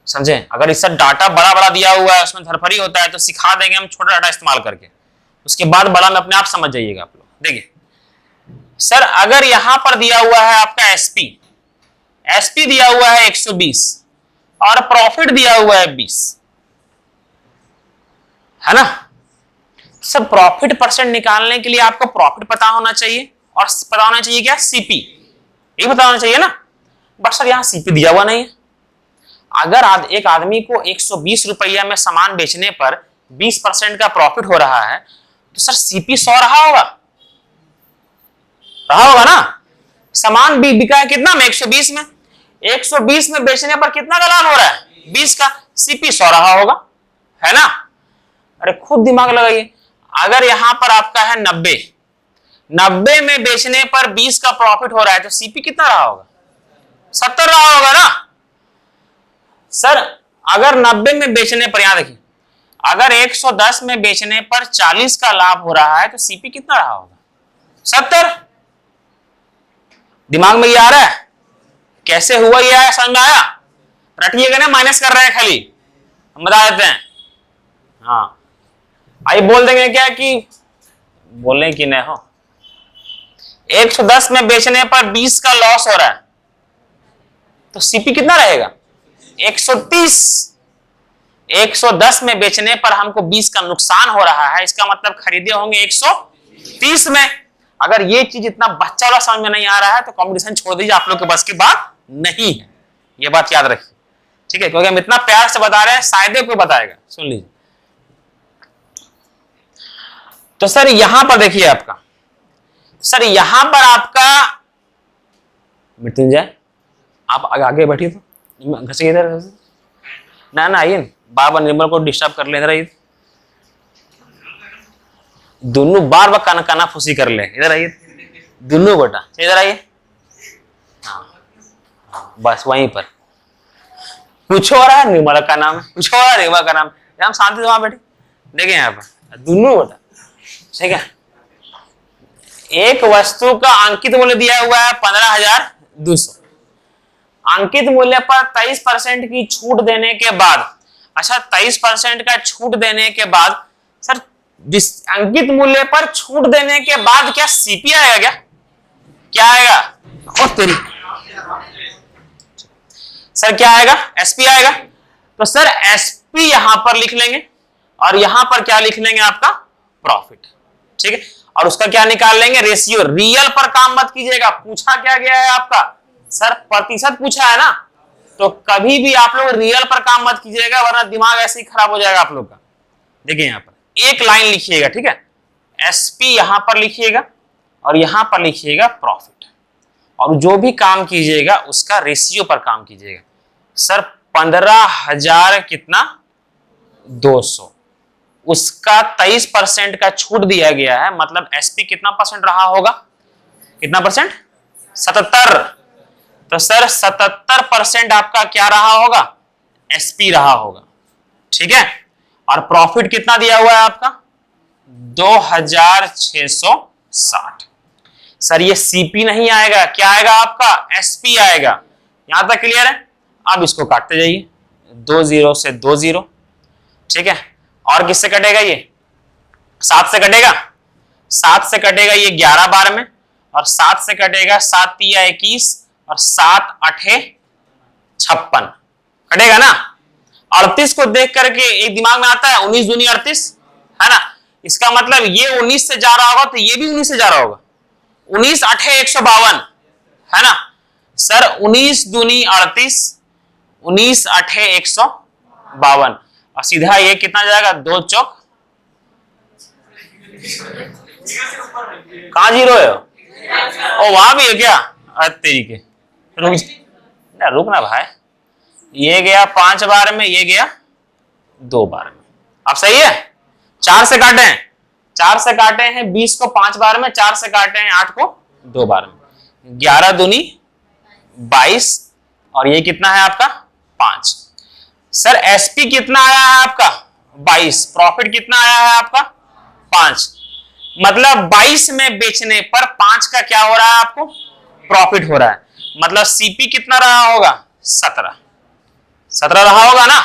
A: समझे? अगर इससे डाटा बड़ा बड़ा दिया हुआ है, उसमें धरफड़ी होता है, तो सिखा देंगे हम छोटा डाटा इस्तेमाल करके, उसके बाद बड़ा में अपने आप समझ जाइएगा आप लोग। देखिए सर, अगर यहां पर दिया हुआ है आपका एसपी, एसपी दिया हुआ है 120 और प्रॉफिट दिया हुआ है 20, है ना? सब प्रॉफिट परसेंट निकालने के लिए आपको प्रॉफिट पता होना चाहिए और पता होना चाहिए क्या, सीपी, ये पता होना चाहिए ना। बट सर यहां सीपी दिया हुआ नहीं है। अगर एक आदमी को 120 रुपया में सामान बेचने पर 20% का प्रॉफिट हो रहा है, तो सर सीपी 100 रहा होगा ना। सामान भी बिका है कितना में, 120 में, 120 में बेचने पर कितना का लाभ हो रहा है, 20 का, सीपी 100 रहा होगा, है ना? अरे खुद दिमाग लगाइए, अगर यहां पर आपका है 90 में बेचने पर 20 का प्रॉफिट हो रहा है, तो सीपी कितना रहा होगा, 70 रहा होगा ना। सर अगर 90 में बेचने पर, यहां देखिए, अगर 110 में बेचने पर 40 का लाभ हो रहा है, तो सीपी कितना रहा होगा, 70। दिमाग में ये आ रहा है? कैसे हुआ ये आया, समझ में आया? रटिएगा ना, माइनस कर रहे हैं खाली, हम बता देते हैं। हाँ आइए बोल देंगे क्या कि बोले कि नहीं हो, 110 में बेचने पर 20 का लॉस हो रहा है, तो सीपी कितना रहेगा, 130। 110 में बेचने पर हमको 20 का नुकसान हो रहा है, इसका मतलब खरीदे होंगे 130 में। अगर ये चीज इतना बच्चा वाला समझ में नहीं आ रहा है, तो कॉम्पिटिशन छोड़ दीजिए, आप लोग के बस की बात नहीं है, ये बात याद रखिए, ठीक है? क्योंकि हम इतना प्यार से बता रहे हैं, शायद कोई बताएगा, सुन लीजिए। तो सर यहां पर देखिए आपका, सर यहां पर आपका मृत्युंजय, आप आगे बैठिए, तो घर से इधर ना आइए, बार बार निर्मल को डिस्टर्ब कर ले, इधर आइए, दोनों बार बार काना फूसी कर ले, इधर आइए दोनों बेटा, इधर आइए। हाँ बस वहीं पर कुछ हो रहा है, निर्मला का नाम है, कुछ हो रहा है, निर्मला का नाम, हम शांति से वहां बैठे, देखें यहाँ पर दोनों बेटा, ठीक है? एक वस्तु का अंकित मूल्य दिया हुआ है 15,200, अंकित मूल्य पर 23% की छूट देने के बाद, अच्छा 23% का छूट देने के बाद, सर अंकित मूल्य पर छूट देने के बाद क्या सीपी आएगा, क्या आएगा, और तेरी सर क्या आएगा, एसपी आएगा। तो सर एसपी यहां पर लिख लेंगे और यहां पर क्या लिख लेंगे, आपका प्रॉफिट, ठीक है? और उसका क्या निकाल लेंगे, रेशियो। रियल पर काम मत कीजिएगा, पूछा क्या गया है आपका, सर प्रतिशत पूछा है ना, तो कभी भी आप लोग रियल पर काम मत कीजिएगा, वरना दिमाग ऐसे ही खराब हो जाएगा आप लोग का। देखिए यहां पर एक लाइन लिखिएगा, ठीक है? एसपी यहां पर लिखिएगा और यहां पर लिखिएगा प्रॉफिट, और जो भी काम कीजिएगा उसका रेशियो पर काम कीजिएगा। सर 15,000 कितना, 200, उसका 23% का छूट दिया गया है, मतलब एसपी कितना परसेंट रहा होगा, कितना परसेंट, 77। तो सर 77% आपका क्या रहा होगा, एसपी रहा होगा, ठीक है? और प्रॉफिट कितना दिया हुआ है आपका, 2,660। सर ये सीपी नहीं आएगा, क्या आएगा आपका, एसपी आएगा। यहां तक क्लियर है? अब इसको काटते जाइए, 2 0 से 2 0, ठीक है? और किससे कटेगा, ये 7 से कटेगा, 7 से कटेगा ये 11 बार में, और 7 से कटेगा 7 तिया 21 और 7 8 56, कटेगा ना। 38 को देख करके एक दिमाग में आता है 19 दूनी 38, है ना? इसका मतलब ये 19 से जा रहा होगा, तो ये भी 19 से जा रहा होगा, 19 8 152, है ना? सर 19 दूनी 38, 19 8 152, और सीधा ये कितना जाएगा, 2 चौक, कहां जीरो है, ओ वहां भी है क्या, तेरी के रुक ना भाई, ये गया 5 बार में, ये गया 2 बार में, अब सही है? 4 से काटें 4 से काटे हैं 20 को 5 बार में, 4 से काटे हैं 8 को 2 बार में, 11 दूनी 22, और ये कितना है आपका 5। सर एसपी कितना आया है आपका 22, प्रॉफिट कितना आया है आपका 5, मतलब 22 में बेचने पर 5 का क्या हो रहा है आपको प्रॉफिट हो रहा है, मतलब सीपी कितना रहा होगा 17 रहा होगा ना,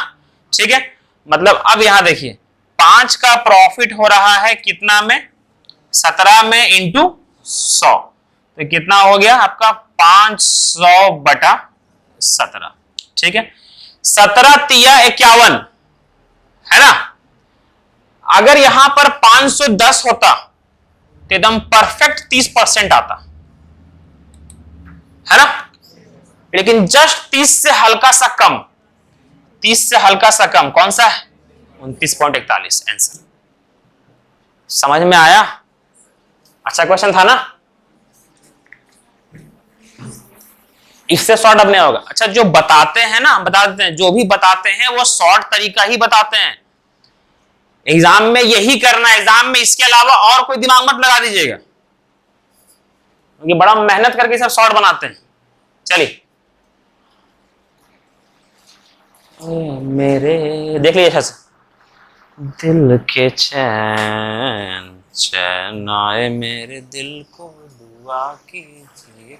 A: ठीक है। मतलब अब यहां देखिए 5 का प्रॉफिट हो रहा है कितना में 17 में इंटू 100, तो कितना हो गया आपका 500 बटा 17, ठीक है। 17 तिया 51 है ना, अगर यहां पर 510 होता तो एकदम परफेक्ट 30% आता है ना, लेकिन जस्ट 30 से हल्का सा कम, 30 से हल्का सा कम, कौन सा है 29.41 आंसर। समझ में आया, अच्छा क्वेश्चन था ना, इससे शॉर्ट अब नहीं होगा। अच्छा जो बताते हैं ना, बता देते हैं, जो भी बताते हैं वो शॉर्ट तरीका ही बताते हैं, एग्जाम में यही करना है, एग्जाम में इसके अलावा और कोई दिमाग मत लगा दीजिएगा, क्योंकि बड़ा मेहनत करके सब शॉर्ट बनाते हैं। चलिए मेरे देख लीजिए अच्छा से, दिल के चैन चैन आए मेरे दिल को दुआ कीजिए।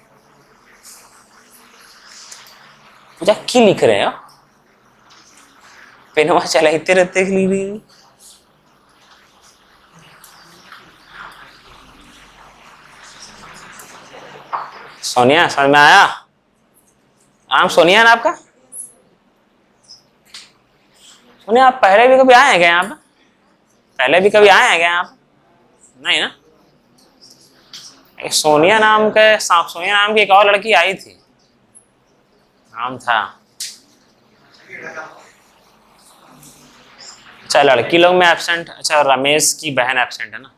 A: पूजा की लिख रहे हो, पेनवा चलाते रहते लिख, सोनिया समझ में आया, नाम सोनिया ना आपका, सोनिया आप पहले भी कभी आए हैं क्या यहाँ पे, पहले भी कभी आए हैं क्या यहाँ पे, नहीं ना। एक सोनिया नाम की एक और लड़की आई थी, नाम था, अच्छा लड़की लोग में एब्सेंट, अच्छा रमेश की बहन एब्सेंट है ना।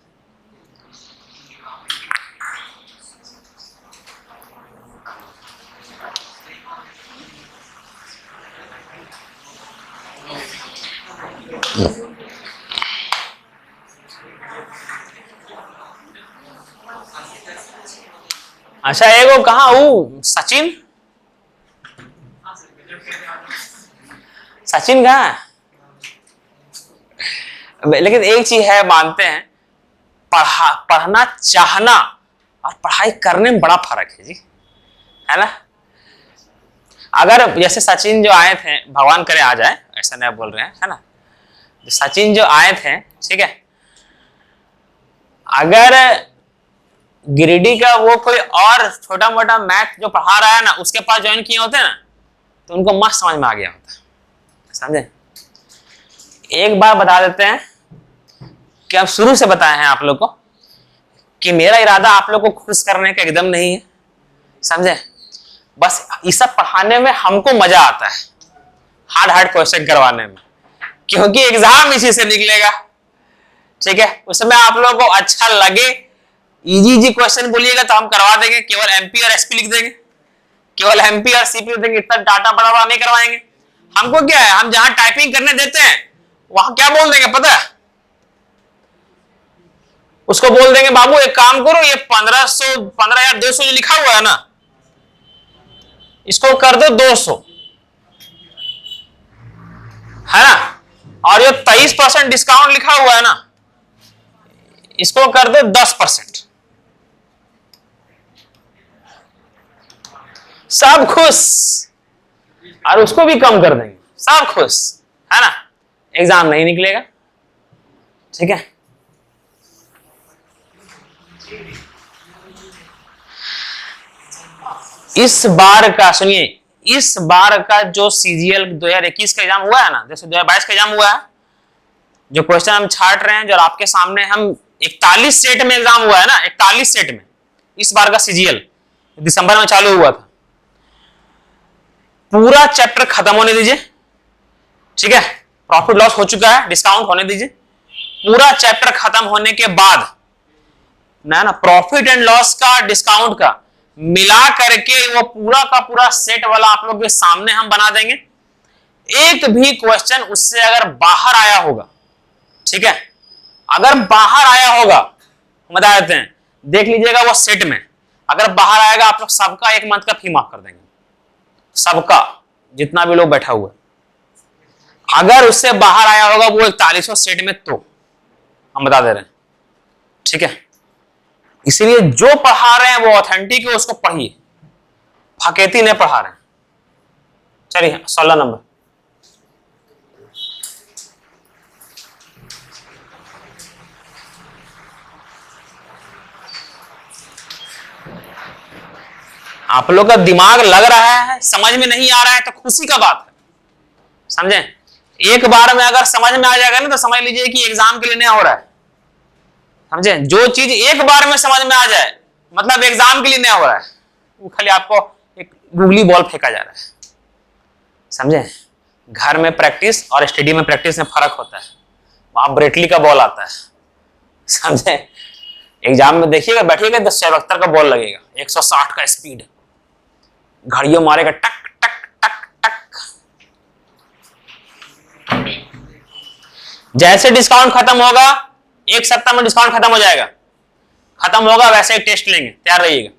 A: अच्छा एगो कहा सचिन, सचिन कहाँ है, लेकिन एक चीज है मानते हैं, पढ़ना चाहना और पढ़ाई करने में बड़ा फर्क है जी, है ना। अगर जैसे सचिन जो आए थे, भगवान करे आ जाए, ऐसा नहीं बोल रहे हैं, है ना, सचिन जो आए थे, ठीक है, अगर गिरिडीह का वो कोई और छोटा मोटा मैथ जो पढ़ा रहा है ना उसके पास ज्वाइन किए होते ना, तो उनको मस्त समझ में आ गया होता, समझे। एक बार बता देते हैं कि अब शुरू से बताए हैं आप लोग को कि मेरा इरादा आप लोग को खुश करने का एकदम नहीं है, समझे, बस ये सब पढ़ाने में हमको मजा आता है, हार्ड क्वेश्चन करवाने में, क्योंकि एग्जाम इसी से निकलेगा, ठीक है। उसमें आप लोगों को अच्छा लगे, इजी क्वेश्चन बोलिएगा तो हम करवा देंगे, केवल एमपी और एसपी लिख देंगे, केवल एमपी और सीपी लिख देंगे, इतना डाटा बड़ा बड़ा नहीं करवाएंगे। हमको क्या है, हम जहां टाइपिंग करने देते हैं वहां क्या बोल देंगे पता है, उसको बोल देंगे बाबू एक काम करो, ये 15,200 जो लिखा हुआ है ना इसको कर दो 200, है ना, और ये 23% डिस्काउंट लिखा हुआ है ना इसको कर दो 10%, सब खुश, और उसको भी कम कर देंगे, सब खुश, है ना, एग्जाम नहीं निकलेगा, ठीक है। इस बार का सुनिए, इस बार का जो सीजीएल 2021 का एग्जाम हुआ है ना, जैसे 2022 का एग्जाम हुआ है, जो क्वेश्चन हम छाट रहे हैं, जो आपके सामने हम 41 सेट में एग्जाम हुआ है ना, 41 सेट में इस बार का सीजीएल दिसंबर में चालू हुआ था, पूरा चैप्टर खत्म होने दीजिए, ठीक है, प्रॉफिट लॉस हो चुका है, डिस्काउंट होने दीजिए, पूरा चैप्टर खत्म होने के बाद ना प्रॉफिट एंड लॉस का डिस्काउंट का मिला करके वो पूरा का पूरा सेट वाला आप लोग के सामने हम बना देंगे। एक भी क्वेश्चन उससे अगर बाहर आया होगा, ठीक है, अगर बाहर आया होगा, हम बता देते हैं, देख लीजिएगा वो सेट में अगर बाहर आएगा आप लोग सबका 1 मंथ का फी माफ कर देंगे, सबका, जितना भी लोग बैठा हुआ है। अगर उससे बाहर आया होगा वो 4100 सेट में, तो हम बता दे रहे हैं, ठीक है। इसीलिए जो पढ़ा रहे हैं वो ऑथेंटिक है, उसको पढ़िए, फकेती ने पढ़ा रहे हैं। चलिए 16 नंबर, आप लोग का दिमाग लग रहा है, समझ में नहीं आ रहा है तो खुशी का बात है, समझे। एक बार में अगर समझ में आ जाएगा ना तो समझ लीजिए कि एग्जाम के लिए नया हो रहा है, समझे। जो चीज एक बार में समझ में आ जाए मतलब एग्जाम के लिए नया हो रहा है, वो खाली आपको एक गूगली बॉल फेंका जा रहा है, समझे। घर में प्रैक्टिस और स्टडी में प्रैक्टिस में फर्क होता है, वहां ब्रेटली का बॉल आता है, समझे। एग्जाम में देखिएगा, बैठिएगा तो 76 का बॉल लगेगा, 160 का स्पीड, घड़ियों मारेगा टक टक टक टक। जैसे डिस्काउंट खत्म होगा, 1 सप्ताह में डिस्काउंट खत्म हो जाएगा, खत्म होगा वैसे ही टेस्ट लेंगे, तैयार रहिएगा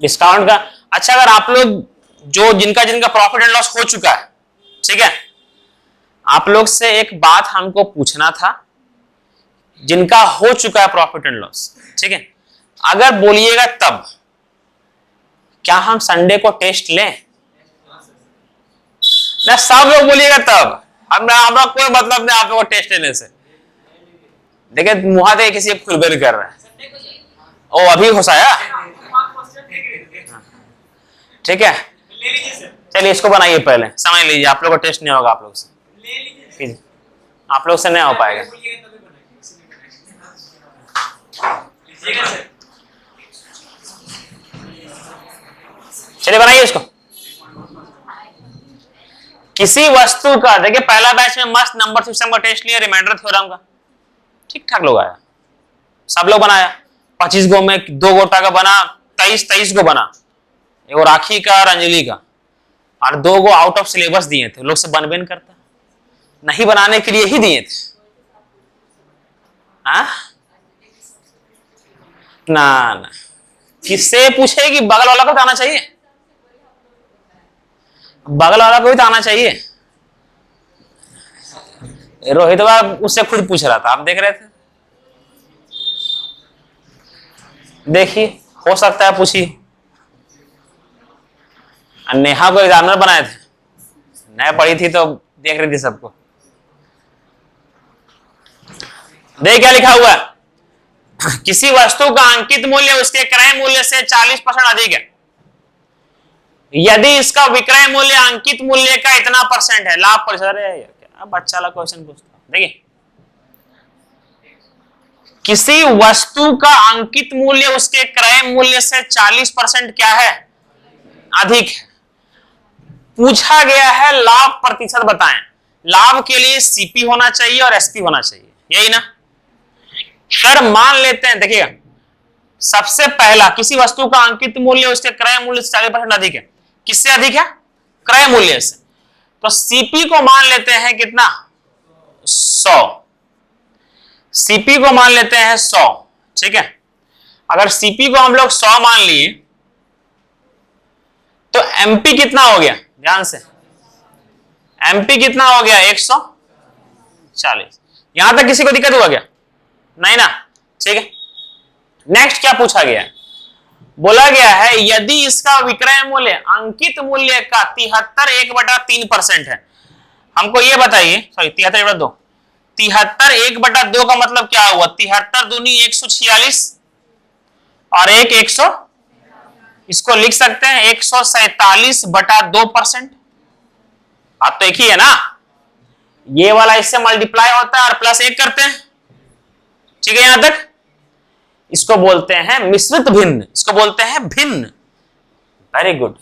A: डिस्काउंट का। अच्छा, अगर आप लोग जो जिनका प्रॉफिट एंड लॉस हो चुका है, ठीक है, आप लोग से एक बात हमको पूछना था, जिनका हो चुका है प्रॉफिट एंड लॉस, ठीक है, अगर बोलिएगा तब क्या हम संडे को टेस्ट लें ना, सब लोग बोलिएगा तब, हमारा कोई मतलब नहीं आप लोगों को टेस्ट लेने से। देखिए मुहा दे किसी खुलबेल कर रहा है, ओ अभी घुसाया, ठीक है। चलिए इसको बनाइए, पहले समझ लीजिए, आप लोग को टेस्ट नहीं होगा, आप लोग से, आप लोग से नहीं हो पाएगा। चलिए बनाइए इसको। किसी वस्तु का, देखिए पहला बैच में मस्त नंबर सिस्टम का टेस्ट लिया, रिमाइंडर थ्योरम का, ठीक ठाक लोग आया, सब लोग बनाया, 25 गो में 2 गोटा का बना, 23 गो बना, एगो राखी का और अंजलि का, और 2 गो आउट ऑफ सिलेबस दिए थे, लोग से बन करता, नहीं बनाने के लिए ही दिए थे। हाँ ना, किससे पूछे कि बगल वाला को तो आना चाहिए, बगल वाला को भी तो आना चाहिए। रोहित बाबा उससे खुद पूछ रहा था, आप देख रहे थे, देखिए हो सकता है पूछिए। नेहा को एग्जामिनर बनाए थे, नया पढ़ी थी तो देख रही थी सबको। देख क्या लिखा हुआ है, किसी वस्तु का अंकित मूल्य उसके क्रय मूल्य से 40% अधिक है, यदि इसका विक्रय मूल्य अंकित मूल्य का इतना % है, लाभ पर, क्या बच्चा वाला क्वेश्चन पूछता। देखिए किसी वस्तु का अंकित मूल्य उसके क्रय मूल्य से 40% क्या है, अधिक है। पूछा गया है लाभ प्रतिशत बताएं, लाभ के लिए सीपी होना चाहिए और एसपी होना चाहिए, यही ना। सर मान लेते हैं, देखिएगा सबसे पहला, किसी वस्तु का अंकित मूल्य उसके क्रय मूल्य से 40% अधिक है, किससे अधिक है, क्रय मूल्य से, तो सीपी को मान लेते हैं कितना, 100, सीपी को मान लेते हैं 100, ठीक है। अगर सीपी को हम लोग 100 मान लिए तो एमपी कितना हो गया, ध्यान से, एमपी कितना हो गया, 140। यहां तक किसी को दिक्कत हुआ क्या, नहीं ना, ठीक है। नेक्स्ट क्या पूछा गया है, बोला गया है यदि इसका विक्रय मूल्य अंकित मूल्य का 73 1/3% है। हमको ये बताइए, सॉरी 73/2, 73 1/2 का मतलब क्या हुआ, 73 दूनी 146 और 100, इसको लिख सकते हैं 147/2%। आप तो एक ही है ना, ये वाला इससे मल्टीप्लाई होता है और प्लस 1 करते हैं, ठीक है। यहां तक इसको बोलते हैं मिश्रित भिन्न, इसको बोलते हैं भिन्न, वेरी गुड,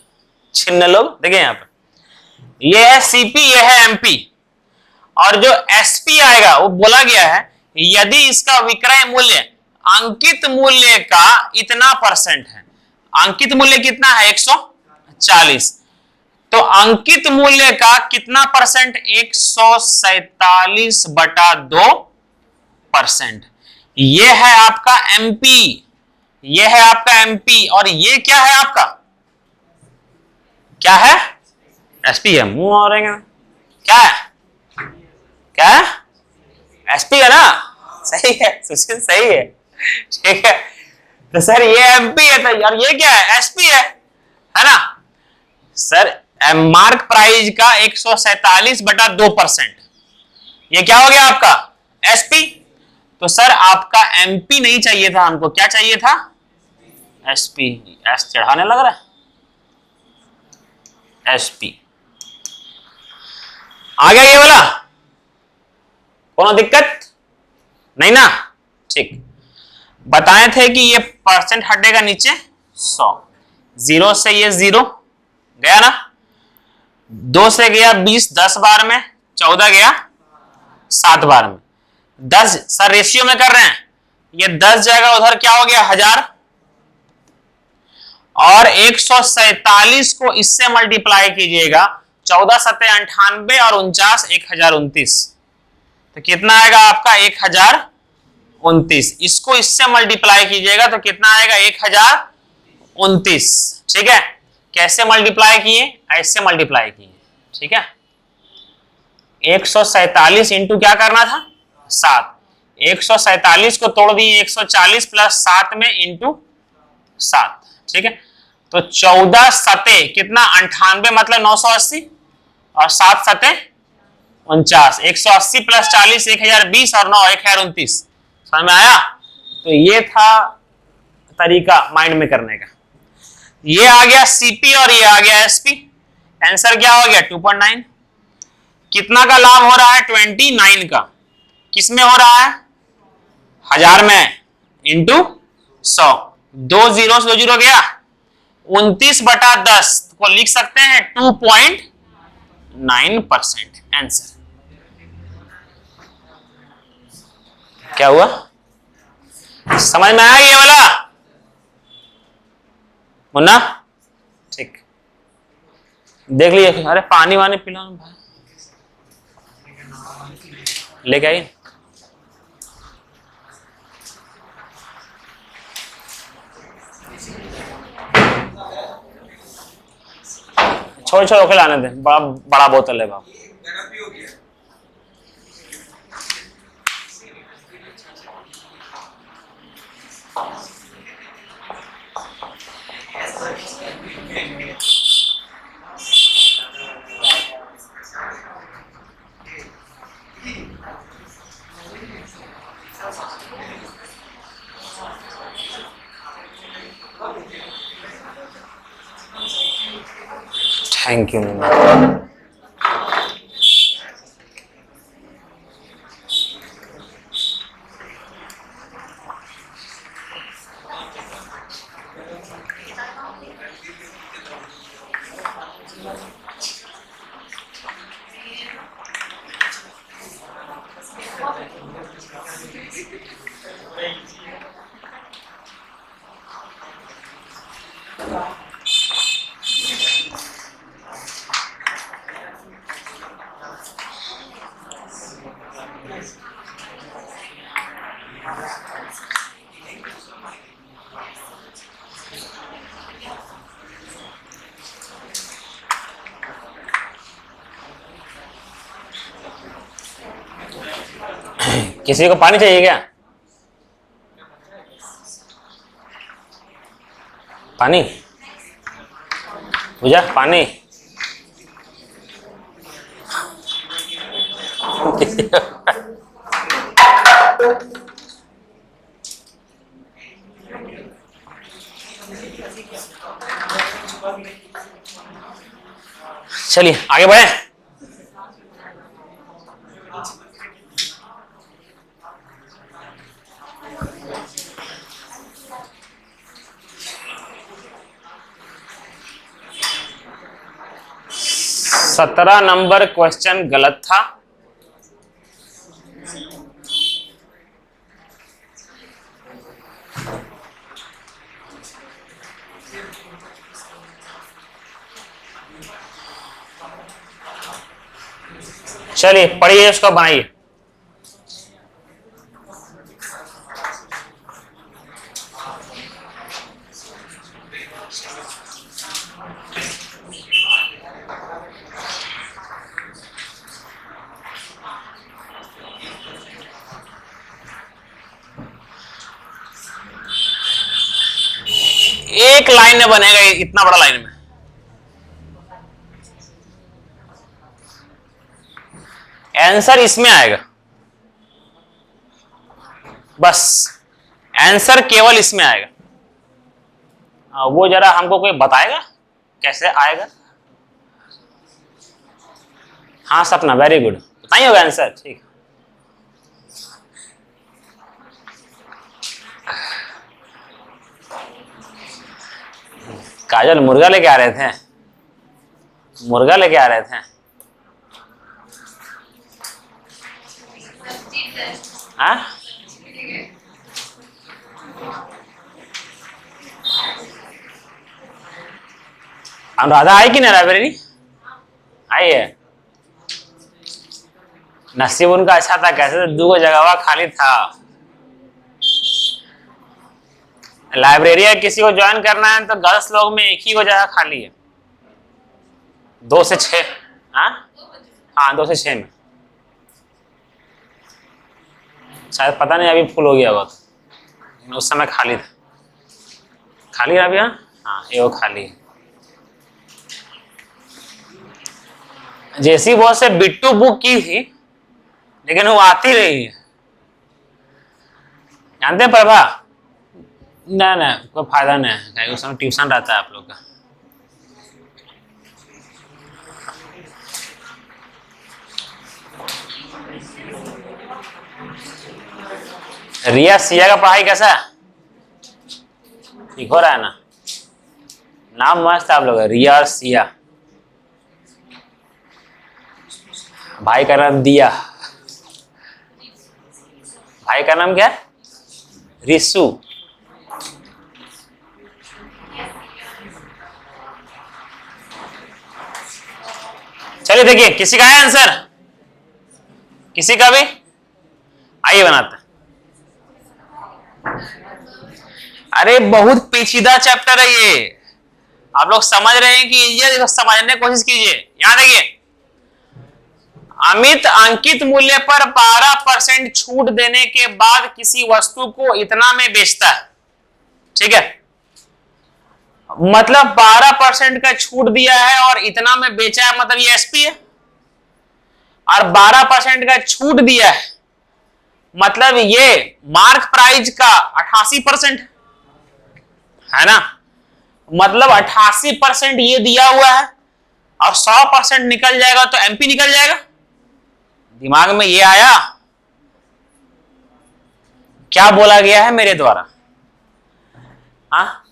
A: छिन्न लोग। देखिए यहां पर ये है सीपी, ये है एमपी, और जो एसपी आएगा वो बोला गया है यदि इसका विक्रय मूल्य अंकित मूल्य का इतना % है, अंकित मूल्य कितना है 140, तो अंकित मूल्य का कितना परसेंट? 147/2%। ये है आपका एमपी, ये है आपका एमपी, और ये क्या है आपका? क्या है? एसपी है। मुंह और क्या है? क्या है? एसपी है ना? सही है सुशील, सही है। ठीक है, तो सर ये एमपी है, तो यार ये क्या है? एसपी है ना सर? मार्क प्राइस का 147/2%, ये क्या हो गया आपका? एसपी। तो सर आपका एमपी नहीं चाहिए था हमको, क्या चाहिए था? एसपी। एस चढ़ाने लग रहा है, एसपी आ गया ये वाला। कोनो दिक्कत नहीं ना? ठीक, बताए थे कि ये परसेंट हटेगा नीचे 100, 0 से ये 0 गया ना, 2 से गया 20, 10 बार में, 14 गया 7 बार में, 10 सर रेशियो में कर रहे हैं, ये 10 जाएगा उधर, क्या हो गया? 1000, और 147 को इससे मल्टीप्लाई कीजिएगा, 14 सत्ते 98 और 49 1029, तो कितना आएगा आपका? 1029। इसको इससे मल्टीप्लाई कीजिएगा तो कितना आएगा? 1029। ठीक है, कैसे मल्टीप्लाई किए? ऐसे मल्टीप्लाई किए। ठीक है, 147 इंटू क्या करना था? 7। 147 को तोड़ दिए 140 प्लस 7 में इंटू 7। ठीक है, तो 14 सते कितना? 98 मतलब 980, और 7 सते 49, 180 प्लस 40 1020, और 9 1029। समझ में आया? तो ये था तरीका माइंड में करने का। ये आ गया सीपी और ये आ गया एसपी। आंसर क्या हो गया? 2.9। कितना का लाभ हो रहा है? 29 का। किस में हो रहा है? 1000 में इंटू 100, 2 जीरो से 2 जीरो गया, 29/10 को लिख सकते हैं 2.9% आंसर। क्या हुआ? समझ में आया ये वाला मुन्ना? ठीक, देख लीजिए। अरे पानी वानी पिलाओ भाई, लेके आई। छोड़ छोड़ के लाने दे, बड़ा बड़ा बोतल है बाबू। Thank you. किसी को पानी चाहिए क्या? पानी पूजा, पानी चलिए आगे बढ़े। सत्रह नंबर क्वेश्चन गलत था। चलिए पढ़िए, उसको बनाइए। एक लाइन में बनेगा, इतना बड़ा लाइन में। आंसर इसमें आएगा, बस आंसर केवल इसमें आएगा। वो जरा हमको कोई बताएगा कैसे आएगा? हाँ सपना, वेरी गुड, उतना ही होगा आंसर, ठीक। काजल मुर्गा लेके आ रहे थे, मुर्गा लेके आ रहे थे। हाँ अनुराधा आई कि नहीं लाइब्रेरी? आई है। नसीब उनका अच्छा था, कैसे दो जगह खाली था। लाइब्रेरी किसी को ज्वाइन करना है तो गर्ल्स लोग में एक ही को जगह खाली है, 2 से 6। हाँ 2 से 6 में शायद, पता नहीं अभी फुल हो गया होगा, तो उस समय खाली था। खाली है अभी? हाँ ये वो खाली है। जैसी बहुत से बिट्टू बुक की थी, लेकिन वो आती रही है, जानते हैं प्रभा? नहीं कोई फायदा नहीं है, उस समय ट्यूशन रहता है आप लोग का। रिया सिया का पढ़ाई कैसा है? ठीक हो रहा है ना? नाम मस्त है आप लोग, रिया और सिया। भाई का नाम दिया, भाई का नाम क्या है? रिसु। चलिए देखिए, किसी का है आंसर? किसी का भी? आइए बनाते हैं। अरे बहुत पेचीदा चैप्टर है ये, आप लोग समझ रहे हैं कि ये समझने की कोशिश कीजिए। यहां देखिए, अमित अंकित मूल्य पर 12% छूट देने के बाद किसी वस्तु को इतना में बेचता है, ठीक है? मतलब 12% का छूट दिया है और इतना में बेचा है, मतलब ये एसपी है। और 12% का छूट दिया है, मतलब ये मार्क प्राइस का 88% है ना? मतलब 88% ये दिया हुआ है और 100% निकल जाएगा तो एमपी निकल जाएगा। दिमाग में ये आया? क्या बोला गया है मेरे द्वारा? हाँ,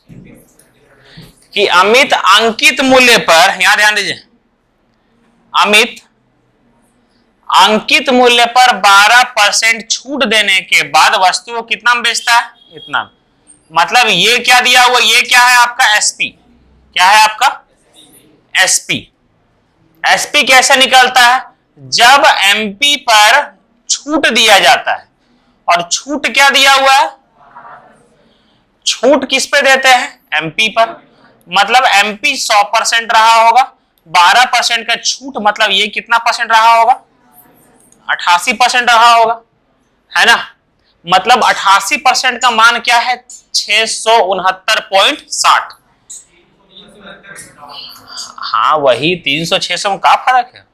A: कि अमित अंकित मूल्य पर, यहां ध्यान दीजिए, अमित अंकित मूल्य पर 12% छूट देने के बाद वस्तु को कितना में बेचता है? इतना। मतलब ये क्या दिया हुआ? ये क्या है आपका? एसपी। क्या है आपका? एसपी। एसपी कैसे निकलता है? जब एमपी पर छूट दिया जाता है। और छूट क्या दिया हुआ है? छूट किस पे देते हैं? एमपी पर। मतलब एमपी 100% रहा होगा, 12% का छूट, मतलब ये कितना परसेंट रहा होगा? 88% रहा होगा, है ना? मतलब 88% का मान क्या है? 669.60। हाँ वही 300 600 में क्या फर्क है?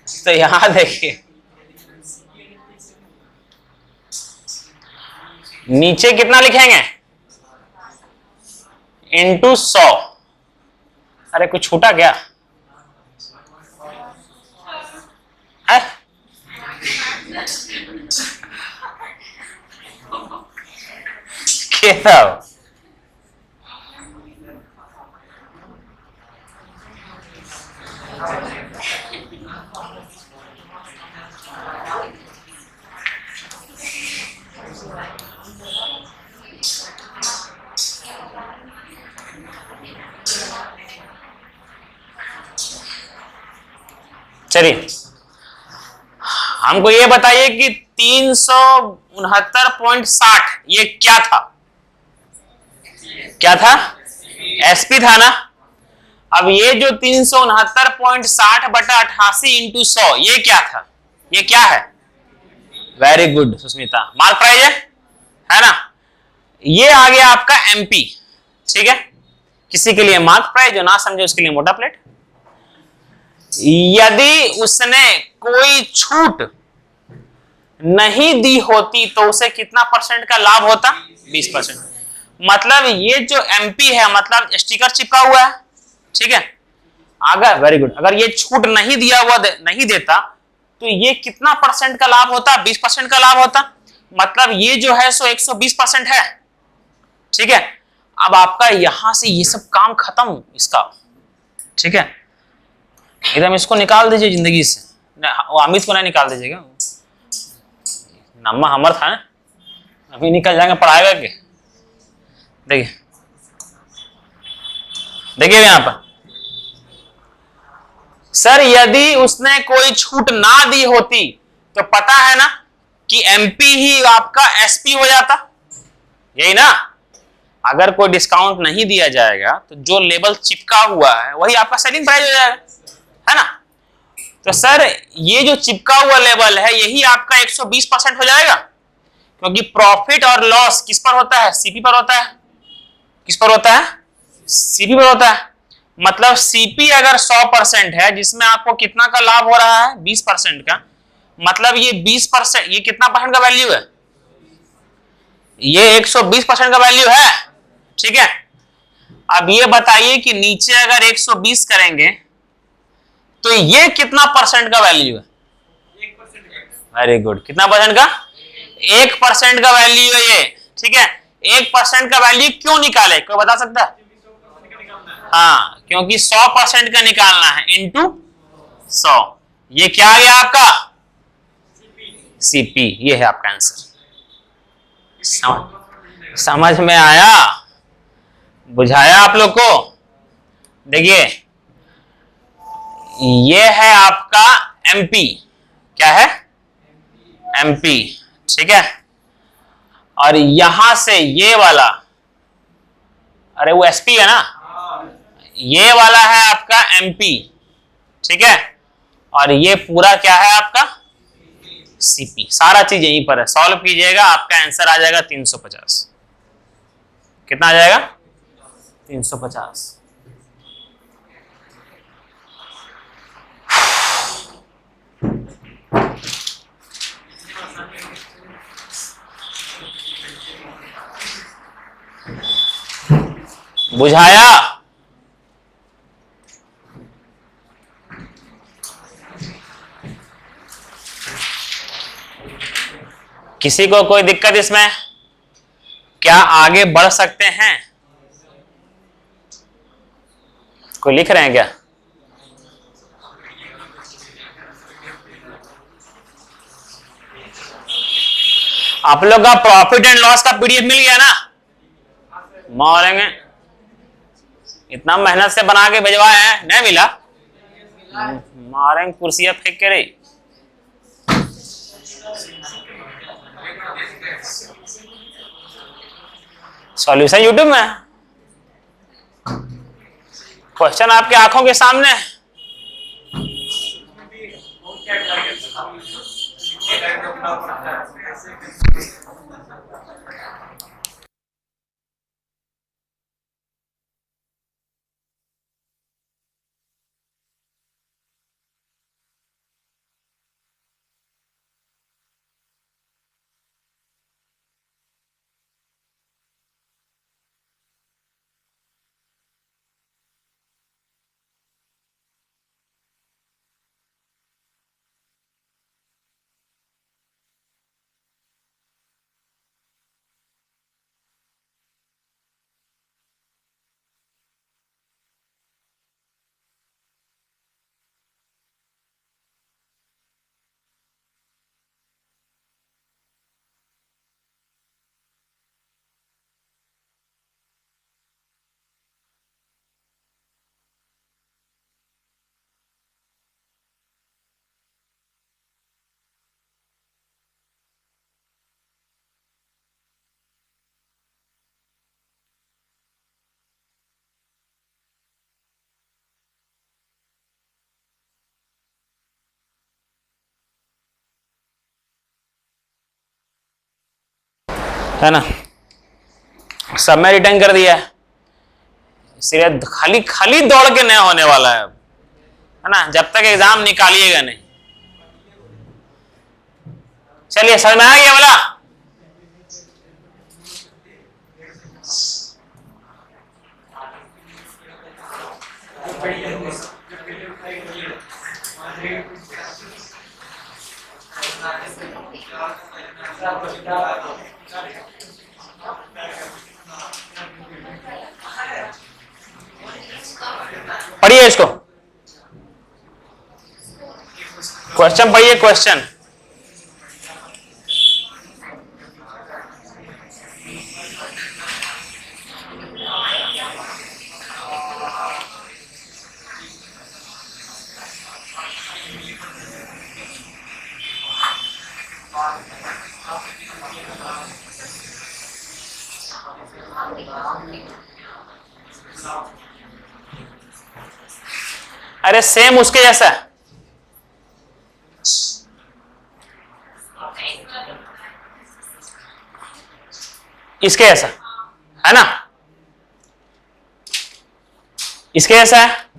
A: तो यहां देखिए, नीचे कितना लिखेंगे? इंटू 100। अरे कुछ छूटा क्या है? क्या? चलिए हमको ये बताइए कि 369.60 ये क्या था? क्या था? एसपी था ना। अब ये जो 369.60 बटा 88 इंटू 100 ये क्या था? ये क्या है? Very good Susmita, mark prize है ना। ये आ गया आपका एमपी। ठीक है, किसी के लिए मार्क प्राइज, जो ना समझे उसके लिए मोटा प्लेट। यदि उसने कोई छूट नहीं दी होती तो उसे कितना परसेंट का लाभ होता? 20%। मतलब ये जो एमपी है मतलब स्टिकर चिपका हुआ है। ठीक है, अगर वेरी गुड, अगर ये छूट नहीं दिया हुआ नहीं देता तो ये कितना परसेंट का लाभ होता? 20% का लाभ होता। मतलब ये जो है सो 120% है। ठीक है, अब आपका यहां से ये सब काम खत्म इसका। ठीक है, एकदम इसको निकाल दीजिए जिंदगी से। वो अमित को नहीं निकाल दीजिएगा, नम्मा हमर था ना, अभी निकल जाएंगे पढ़ाएगा के। देखिए देखिए यहां पर, सर यदि उसने कोई छूट ना दी होती तो पता है ना कि एमपी ही आपका एसपी हो जाता, यही ना। अगर कोई डिस्काउंट नहीं दिया जाएगा तो जो लेबल चिपका हुआ है वही आपका सेलिंग प्राइस हो जाएगा, है ना। तो सर ये जो चिपका हुआ लेबल है यही आपका 120% हो जाएगा, क्योंकि प्रॉफिट और लॉस किस पर होता है? सीपी पर होता है। किस पर होता है? सीपी पर होता है। मतलब सीपी अगर 100% है जिसमें आपको कितना का लाभ हो रहा है? 20% का। मतलब ये 20%, ये कितना परसेंट का वैल्यू है? ये 120% का वैल्यू है। ठीक है, अब ये बताइए कि नीचे अगर 120 करेंगे तो ये कितना परसेंट का वैल्यू है?
B: 1%।
A: वेरी गुड, कितना परसेंट का? 1% का वैल्यू है ये। ठीक है, 1% का वैल्यू क्यों निकाले, कोई बता सकता है? हाँ, क्योंकि 100% का निकालना है इंटू 100। ये क्या आ गया आपका? सीपी। ये है आपका आंसर। समझ में आया? बुझाया आप लोग को? देखिए ये है आपका एमपी। क्या है? एमपी। ठीक है, और यहां से ये वाला, अरे वो एसपी है ना, ये वाला है आपका एमपी। ठीक है, और ये पूरा क्या है आपका? सीपी। सारा चीज यहीं पर है, सॉल्व कीजिएगा आपका आंसर आ जाएगा 350। कितना आ जाएगा? 350। बुझाया? किसी को कोई दिक्कत इसमें? क्या आगे बढ़ सकते हैं? कोई लिख रहे हैं क्या? आप लोग का प्रॉफिट एंड लॉस का पीडीएफ मिल गया ना? मारेंगे, इतना मेहनत से बना के भिजवाए हैं, नहीं मिला? मारेंगे कुर्सियां फेंक के रे। सॉल्यूशन यूट्यूब में, क्वेश्चन आपके आंखों के सामने है। है ना, सब में रिटर्न कर दिया है, इसलिए खाली खाली दौड़ के नहीं होने वाला है ना, जब तक एग्जाम निकालिएगा नहीं। चलिए समझ में आ गया बोला। पढ़िए इसको, क्वेश्चन पढ़िए क्वेश्चन। अरे सेम उसके जैसा, इसके जैसा है ना, इसके जैसा है।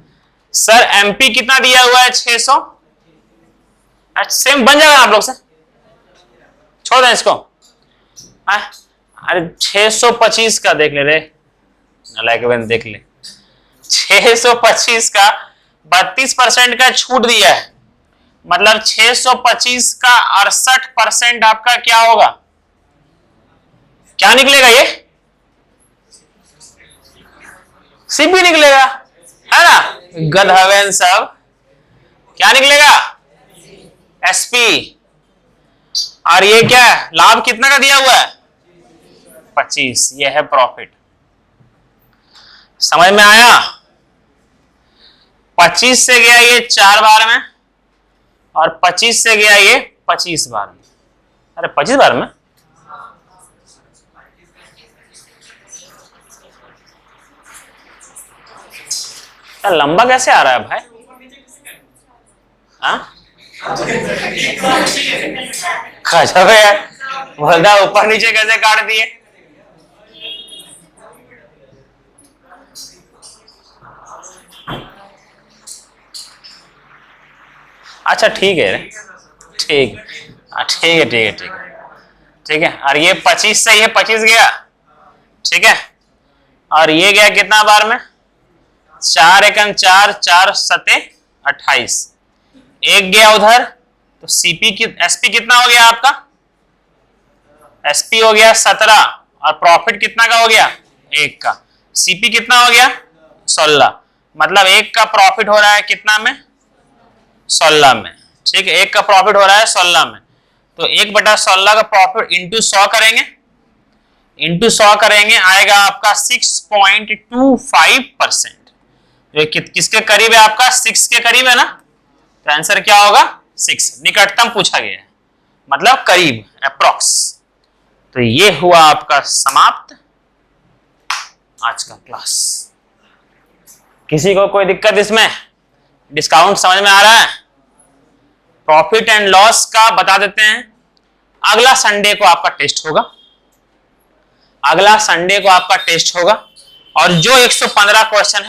A: सर एमपी कितना दिया हुआ है 600, सेम बन जाएगा आप लोग से, छोड़ दें इसको। अरे 625 का देख ले रे, नालायक देख ले, 625 का 32% का छूट दिया है, मतलब 625 का 68% आपका क्या होगा, क्या निकलेगा, ये सीपी निकलेगा, है ना, गधवेन सब, क्या निकलेगा एसपी। और ये क्या है, लाभ कितना का दिया हुआ है 25, ये है प्रॉफिट। समझ में आया, 25 से गया ये 4 बार में, और 25 से गया ये 25 बार में। अरे 25 बार में, तो लंबा कैसे आ रहा है भाई, हाँ गजब है यार, बोलता ऊपर नीचे कैसे काट दिए। अच्छा ठीक है, ठीक, ठीक है ठीक है ठीक है ठीक है। और ये 25 से ये 25 गया, ठीक है, और ये गया कितना बार में, 4 एकम 4, 4 सते 28, एक गया उधर, तो सीपी की एसपी कितना हो गया आपका, एसपी हो गया 17, और प्रॉफिट कितना का हो गया 1 का, सीपी कितना हो गया 16, मतलब 1 का प्रॉफिट हो रहा है कितना में 16 में, ठीक है, 1 का प्रॉफिट हो रहा है 16 में, तो 1/16 का प्रॉफिट इंटू 100 करेंगे, इंटू 100 करेंगे, आएगा आपका 6.25%, जो किसके करीब है आपका 6 के करीब है ना, तो आंसर क्या होगा 6, निकटतम पूछा गया है, मतलब करीब, अप्रॉक्स। तो ये हुआ आपका समाप्त आज का क्लास। किसी को कोई दिक्कत इसमें, डिस्काउंट समझ में आ रहा है, प्रॉफिट एंड लॉस का बता देते हैं। अगला संडे को आपका टेस्ट होगा, अगला संडे को आपका टेस्ट होगा, और जो 115 क्वेश्चन है